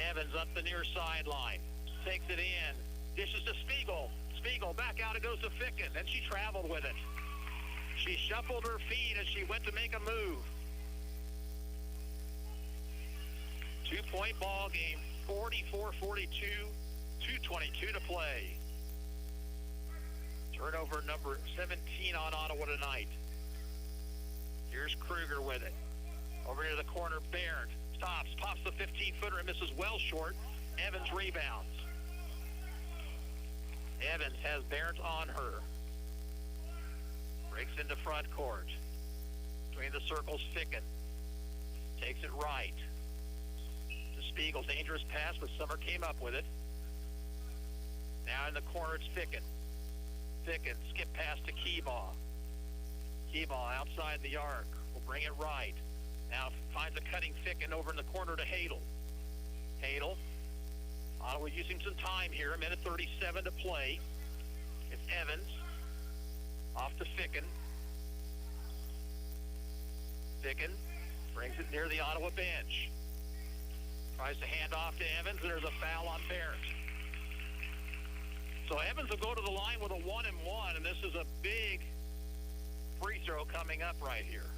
Evans up the near sideline. Takes it in. Dishes to Spiegel. Spiegel back out. It goes to Ficken. Then she traveled with it. She shuffled her feet as she went to make a move. 2-point ball game. 44-42. 2:22 to play. Turnover number 17 on Ottawa tonight. Here's Kruger with it. Over near the corner, Barrett stops, pops the 15-footer and misses well short. Evans rebounds. Evans has Barrett on her. Breaks into front court. Between the circles, Ficken. Takes it right. To Spiegel, dangerous pass, but Summer came up with it. Now in the corner, it's Ficken. Ficken, skip pass to Keebaugh. Keebaugh outside the arc. Will bring it right. Now finds a cutting Ficken over in the corner to Hadel. Hadel. Ottawa using some time here. 1:37 to play. It's Evans. Off to Ficken. Ficken brings it near the Ottawa bench. Tries to hand off to Evans, and there's a foul on Barrett. So Evans will go to the line with a 1-and-1, and this is a big free throw coming up right here.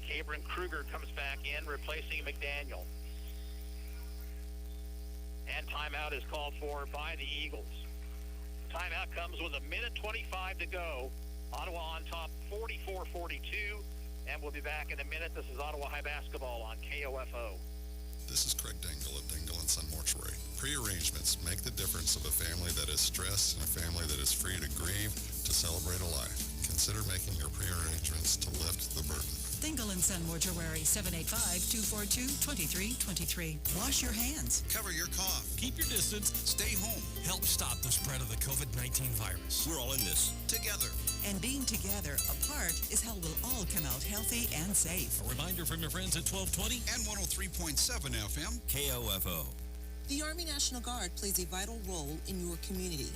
Cabrin Kruger comes back in, replacing McDaniel. And timeout is called for by the Eagles. Timeout comes with 1:25 to go. Ottawa on top 44-42. And we'll be back in a minute. This is Ottawa High Basketball on KOFO. This is Craig Dingle at Dingle & Son Mortuary. Pre-arrangements make the difference of a family that is stressed and a family that is free to grieve, to celebrate a life. Consider making your pre-arrangements to lift the burden. Dingle & Son Mortuary, 785-242-2323. Wash your hands. Cover your cough. Keep your distance. Stay home. Help stop the spread of the COVID-19 virus. We're all in this together. And being together apart is how we'll all come out healthy and safe. A reminder from your friends at 1220 and 103.7 FM. KOFO. The Army National Guard plays a vital role in your community.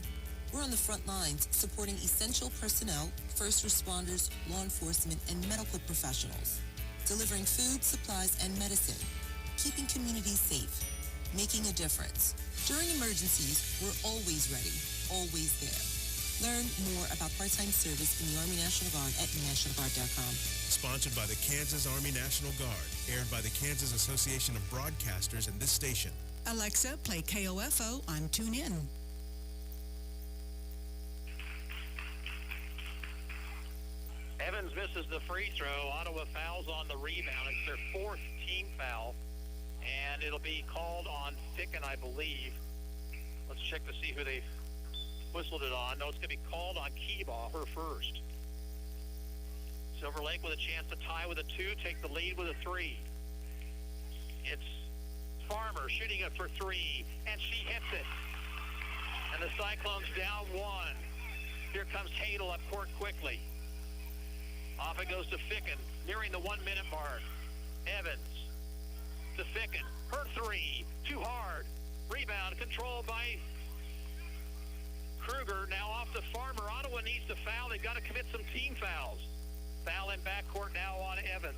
We're on the front lines supporting essential personnel, first responders, law enforcement, and medical professionals, delivering food, supplies, and medicine, keeping communities safe, making a difference. During emergencies, we're always ready, always there. Learn more about part-time service in the Army National Guard at nationalguard.com. Sponsored by the Kansas Army National Guard, aired by the Kansas Association of Broadcasters and this station. Alexa, play KOFO on TuneIn. KOFO. The Army National Guard plays a vital role in your community. We're on the front lines supporting essential personnel, first responders, law enforcement, and medical professionals, delivering food, supplies, and medicine, keeping communities safe, making a difference. During emergencies, we're always ready, always there. Learn more about part-time service in the Army National Guard at nationalguard.com. Sponsored by the Kansas Army National Guard, aired by the Kansas Association of Broadcasters and this station. Alexa, play KOFO on TuneIn. Evans misses the free throw. Ottawa fouls on the rebound. It's their fourth team foul, and it'll be called on Ficken, I believe. Let's check to see who they whistled it on. No, it's going to be called on Keebaugh, her first. Silver Lake with a chance to tie with a 2, take the lead with a 3. It's Farmer shooting it for 3, and she hits it. And the Cyclones down 1. Here comes Hadel up court quickly. Off it goes to Ficken, nearing the 1 minute mark. Evans to Ficken. Her 3, too hard. Rebound controlled by Kruger. Now off to Farmer. Ottawa needs to foul. They've got to commit some team fouls. Foul in backcourt now on Evans.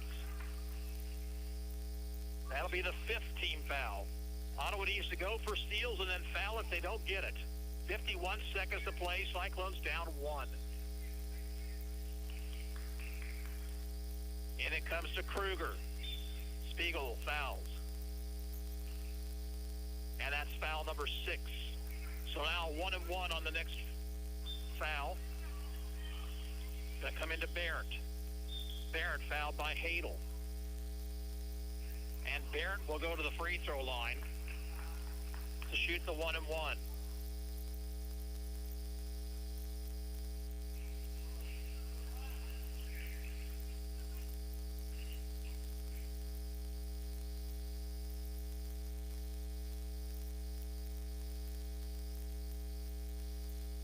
That'll be the 5th team foul. Ottawa needs to go for steals and then foul if they don't get it. 51 seconds to play. Cyclones down 1. And it comes to Kruger. Spiegel fouls. And that's foul number 6. So now 1-1 on the next foul. Going to come into Barrett. Barrett fouled by Hadel. And Barrett will go to the free throw line to shoot the 1-1.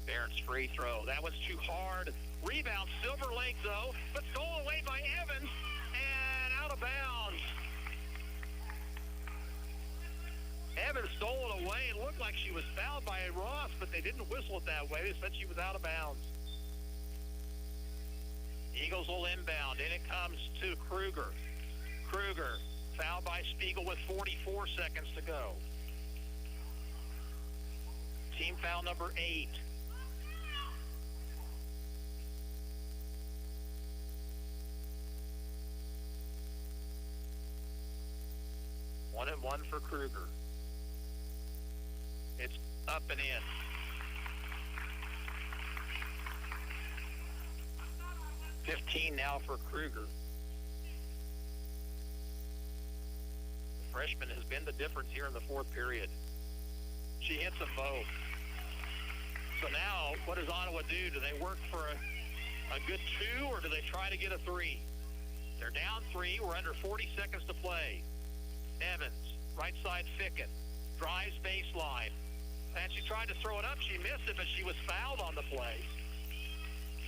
Barrett's free throw. That was too hard. Rebound, Silver Lake, though, but stolen away by Evans and out of bounds. Evans stole it away. It looked like she was fouled by Ross, but they didn't whistle it that way. They said she was out of bounds. Eagles will inbound. In it comes to Kruger. Kruger, fouled by Spiegel with 44 seconds to go. Team foul number 8. One and one for Kruger. It's up and in. $15 now for Kruger. The freshman has been the difference here in the 4th period. She hits them both. So now, what does Ottawa do? Do they work for a good 2, or do they try to get a 3? They're down 3. We're under 40 seconds to play. Evans, right side Ficken, drives baseline. And she tried to throw it up. She missed it, but she was fouled on the play.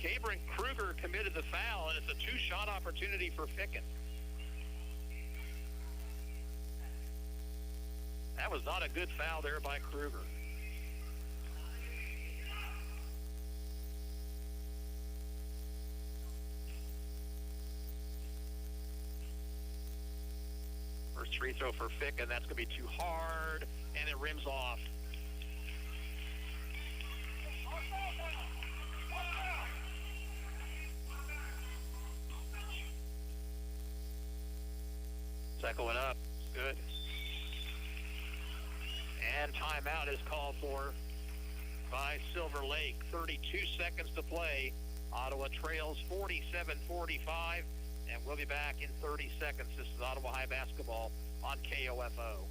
Cabrin Kruger committed the foul, and it's a 2-shot opportunity for Ficken. That was not a good foul there by Kruger. First free throw for Ficken. That's going to be too hard, and it rims off. Second one up. Good. And timeout is called for by Silver Lake. 32 seconds to play. Ottawa trails 47-45, and we'll be back in 30 seconds. This is Ottawa High Basketball on KOFO.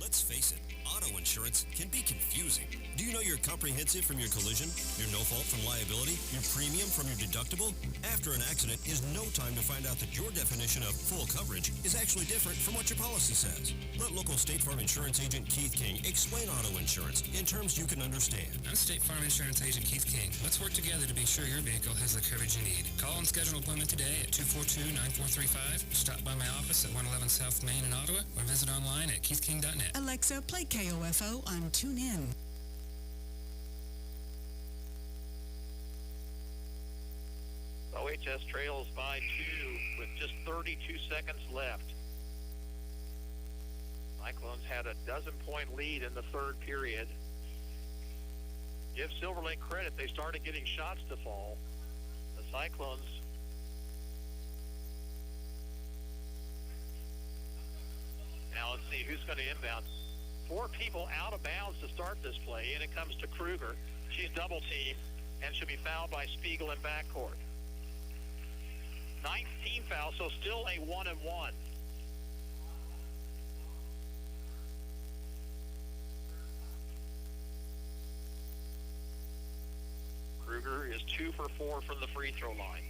Let's face it, auto insurance can be confusing. Do you know you're comprehensive from your collision, your no fault from liability, your premium from your deductible? After an accident is no time to find out that your definition of full coverage is actually different from what your policy says. Let local State Farm Insurance Agent Keith King explain auto insurance in terms you can understand. I'm State Farm Insurance Agent Keith King. Let's work together to be sure your vehicle has the coverage you need. Call and schedule an appointment today at 242-9435. Stop by my office at 111 South Main in Ottawa or visit online at keithking.net. Alexa, play KOFO on TuneIn. OHS trails by 2 with just 32 seconds left. Cyclones had a 12-point lead in the 3rd period. Give Silver Lake credit, they started getting shots to fall. The Cyclones now let's see who's going to inbound. 4 people out of bounds to start this play, and it comes to Kruger. She's double teamed, and she'll be fouled by Spiegel in backcourt. Ninth team foul, so still a 1-and-1. Kruger is 2 for 4 from the free throw line.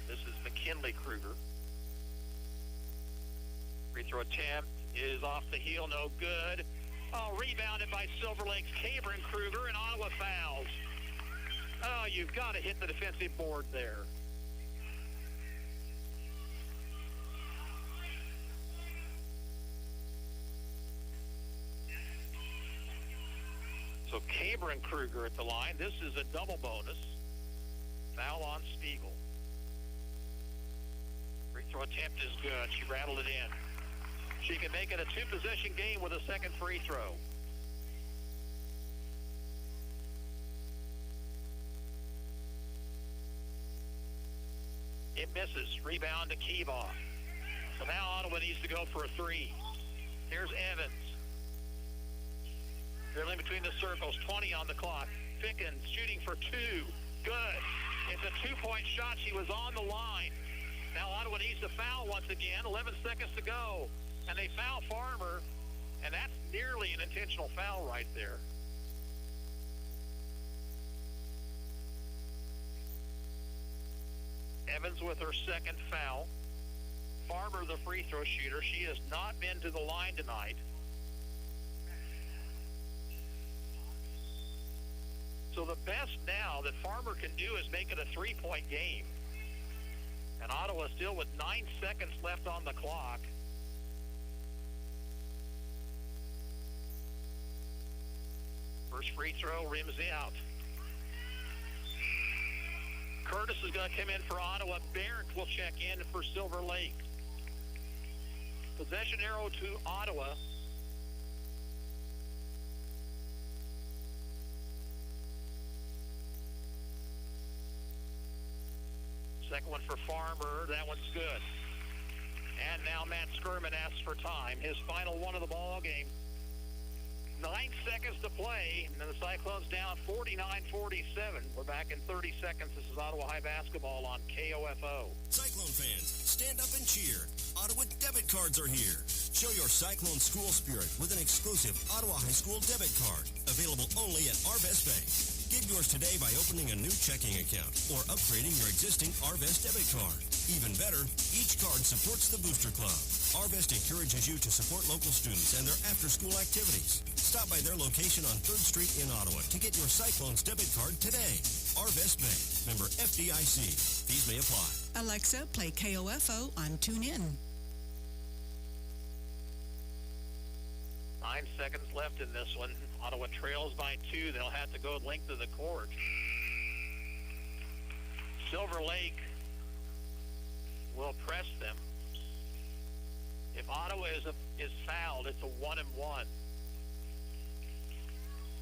This is McKinley Kruger. Free throw attempt is off the heel, no good. Oh, rebounded by Silver Lake's Cabron Kruger, and Ottawa fouls. Oh, you've got to hit the defensive board there. So Cabron Kruger at the line. This is a double bonus. Foul on Spiegel. Free throw attempt is good. She rattled it in. She can make it a two-possession game with a second free throw. It misses. Rebound to Kiva. So now Ottawa needs to go for a three. Here's Evans. Dribbling between the circles. 20 on the clock. Ficken shooting for two. Good. It's a two-point shot. She was on the line. Now Ottawa needs to foul once again. 11 seconds to go. And they foul Farmer. And that's nearly an intentional foul right there. Evans with her second foul. Farmer, the free throw shooter. She has not been to the line tonight. So the best now that Farmer can do is make it a three-point game. And Ottawa still with 9 seconds left on the clock. First free throw rims out. Curtis is going to come in for Ottawa. Barrett will check in for Silver Lake. Possession arrow to Ottawa. Second one for Farmer. That one's good. And now Matt Skirman asks for time. His final one of the ball game. 9 seconds to play, and then the Cyclones down 49-47. We're back in 30 seconds. This is Ottawa High basketball on KOFO. Cyclone fans, stand up and cheer. Ottawa debit cards are here. Show your Cyclone school spirit with an exclusive Ottawa High School debit card, available only at Arvest Bank. Get yours today by opening a new checking account or upgrading your existing Arvest debit card. Even better, each card supports the Booster Club. Arvest encourages you to support local students and their after-school activities. Stop by their location on 3rd Street in Ottawa to get your Cyclones debit card today. Arvest Bank, member FDIC. Fees may apply. Alexa, play KOFO on TuneIn. 9 seconds left in this one. Ottawa trails by 2. They'll have to go length of the court. Silver Lake will press them. If Ottawa is fouled, it's a 1-and-1.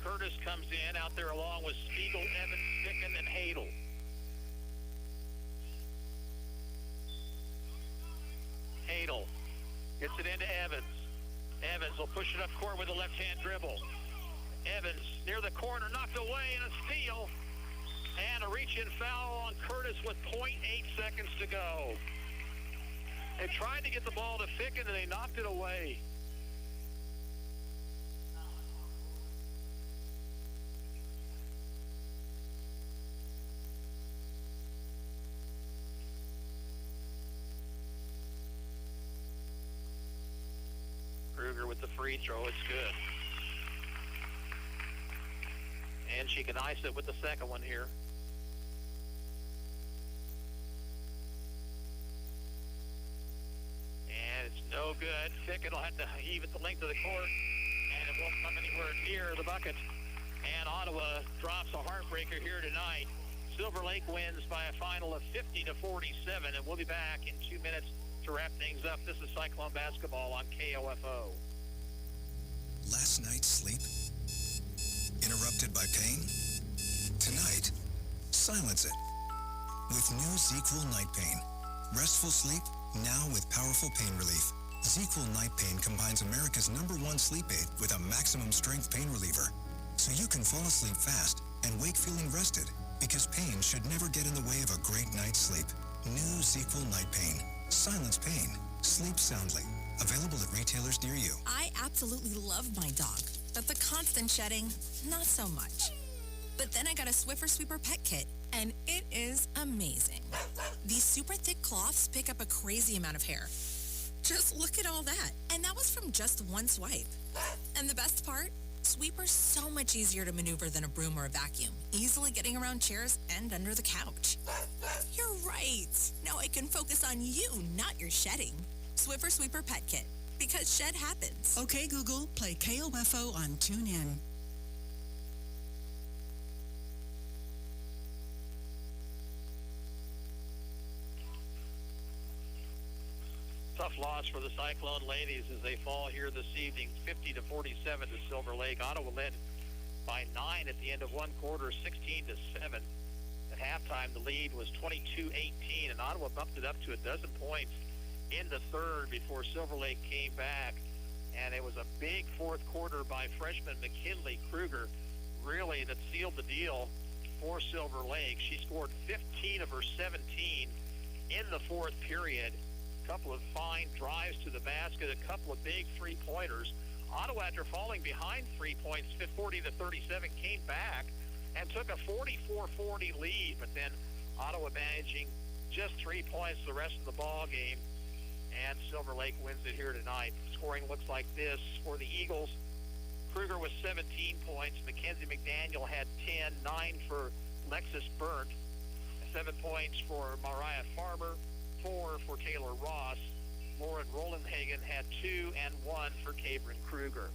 Curtis comes in out there along with Spiegel, Evans, Ficken, and Hadel. Hadel gets it into Evans. Evans will push it up court with a left-hand dribble. Evans near the corner, knocked away, and a steal. And a reach-in foul on Curtis with 0.8 seconds to go. They tried to get the ball to Ficken, and they knocked it away. Kruger with the free throw. It's good. And she can ice it with the second one here. And it's no good. Ficken will have to heave it the length of the court, and it won't come anywhere near the bucket. And Ottawa drops a heartbreaker here tonight. Silver Lake wins by a final of 50-47, and we'll be back in 2 minutes to wrap things up. This is Cyclone basketball on KOFO. Last night's sleep? Interrupted by pain? Tonight, silence it. With new ZQL Night Pain. Restful sleep, now with powerful pain relief. ZQL Night Pain combines America's #1 sleep aid with a maximum strength pain reliever. So you can fall asleep fast and wake feeling rested, because pain should never get in the way of a great night's sleep. New ZQL Night Pain. Silence pain. Sleep soundly. Available at retailers near you. I absolutely love my dog, but the constant shedding, not so much. But then I got a Swiffer Sweeper Pet Kit, and it is amazing. These super thick cloths pick up a crazy amount of hair. Just look at all that. And that was from just one swipe. And the best part? Sweeper's so much easier to maneuver than a broom or a vacuum, easily getting around chairs and under the couch. You're right. Now I can focus on you, not your shedding. Swiffer Sweeper Pet Kit, because shed happens. Okay, Google, play KOFO on TuneIn. Tough loss for the Cyclone ladies as they fall here this evening, 50-47 to Silver Lake. Ottawa led by 9 at the end of one quarter, 16-7. At halftime, the lead was 22-18, and Ottawa bumped it up to a dozen points in the third before Silver Lake came back. And it was a big fourth quarter by freshman McKinley Kruger, really, that sealed the deal for Silver Lake. She scored 15 of her 17 in the fourth period. Couple of fine drives to the basket, a couple of big three-pointers. Ottawa, after falling behind 3 points, 40-37, came back and took a 44-40 lead, but then Ottawa managing just 3 points the rest of the ball game, and Silver Lake wins it here tonight. Scoring looks like this for the Eagles. Kruger with 17 points. Mackenzie McDaniel had 10, 9 for Lexus Burnt, 7 points for Mariah Farmer, 4 for Taylor Ross. Lauren Rolandhagen had 2 and 1 for Cabrin Kruger.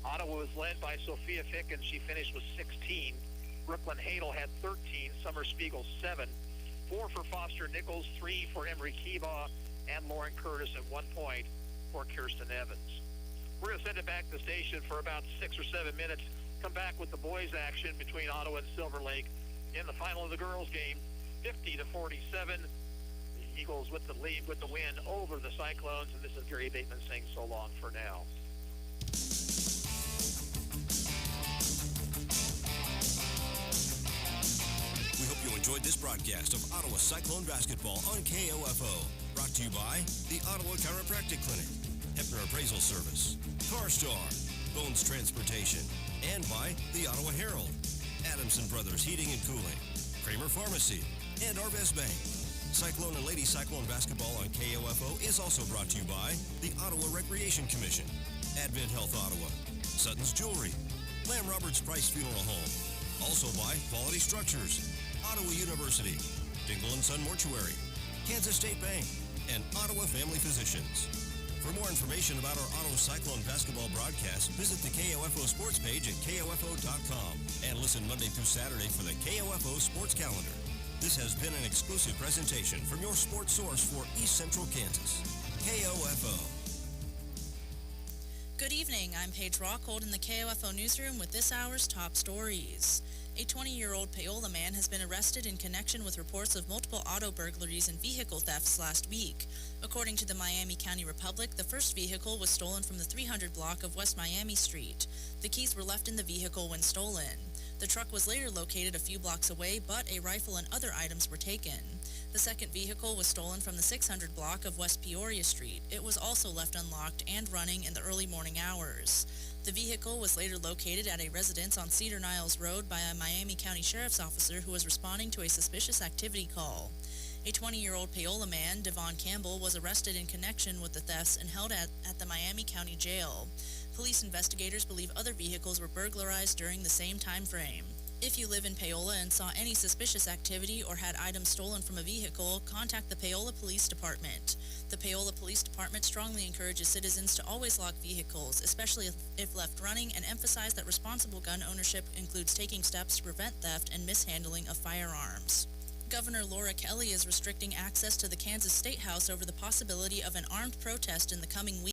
Ottawa was led by Sophia Fick, and she finished with 16. Brooklyn Hadel had 13. Summer Spiegel 7. 4 for Foster Nichols, 3 for Emery Keebaugh, and Lauren Curtis, and 1 point for Kirsten Evans. We're going to send it back to the station for about 6 or 7 minutes. Come back with the boys' action between Ottawa and Silver Lake in the final of the girls' game, 50-47. Eagles with the lead, with the win over the Cyclones, and this is Gary Bateman saying so long for now. We hope you enjoyed this broadcast of Ottawa Cyclone basketball on KOFO. Brought to you by the Ottawa Chiropractic Clinic, Hepner Appraisal Service, CarStar, Bones Transportation, and by the Ottawa Herald, Adamson Brothers Heating and Cooling, Kramer Pharmacy, and Arvest Bank. Cyclone and Lady Cyclone basketball on KOFO is also brought to you by the Ottawa Recreation Commission, Advent Health Ottawa, Sutton's Jewelry, Lamb Roberts Price Funeral Home, also by Quality Structures, Ottawa University, Dingle & Son Mortuary, Kansas State Bank, and Ottawa Family Physicians. For more information about our Ottawa Cyclone basketball broadcast, visit the KOFO sports page at KOFO.com and listen Monday through Saturday for the KOFO sports calendar. This has been an exclusive presentation from your sports source for East Central Kansas, KOFO. Good evening. I'm Paige Rockhold in the KOFO newsroom with this hour's top stories. A 20-year-old Paola man has been arrested in connection with reports of multiple auto burglaries and vehicle thefts last week. According to the Miami County Republic, the first vehicle was stolen from the 300 block of West Miami Street. The keys were left in the vehicle when stolen. The truck was later located a few blocks away, but a rifle and other items were taken. The second vehicle was stolen from the 600 block of West Peoria Street. It was also left unlocked and running in the early morning hours. The vehicle was later located at a residence on Cedar Niles Road by a Miami County Sheriff's officer who was responding to a suspicious activity call. A 20-year-old Paola man, Devon Campbell, was arrested in connection with the thefts and held at the Miami County Jail. Police investigators believe other vehicles were burglarized during the same time frame. If you live in Paola and saw any suspicious activity or had items stolen from a vehicle, contact the Paola Police Department. The Paola Police Department strongly encourages citizens to always lock vehicles, especially if left running, and emphasize that responsible gun ownership includes taking steps to prevent theft and mishandling of firearms. Governor Laura Kelly is restricting access to the Kansas State House over the possibility of an armed protest in the coming week.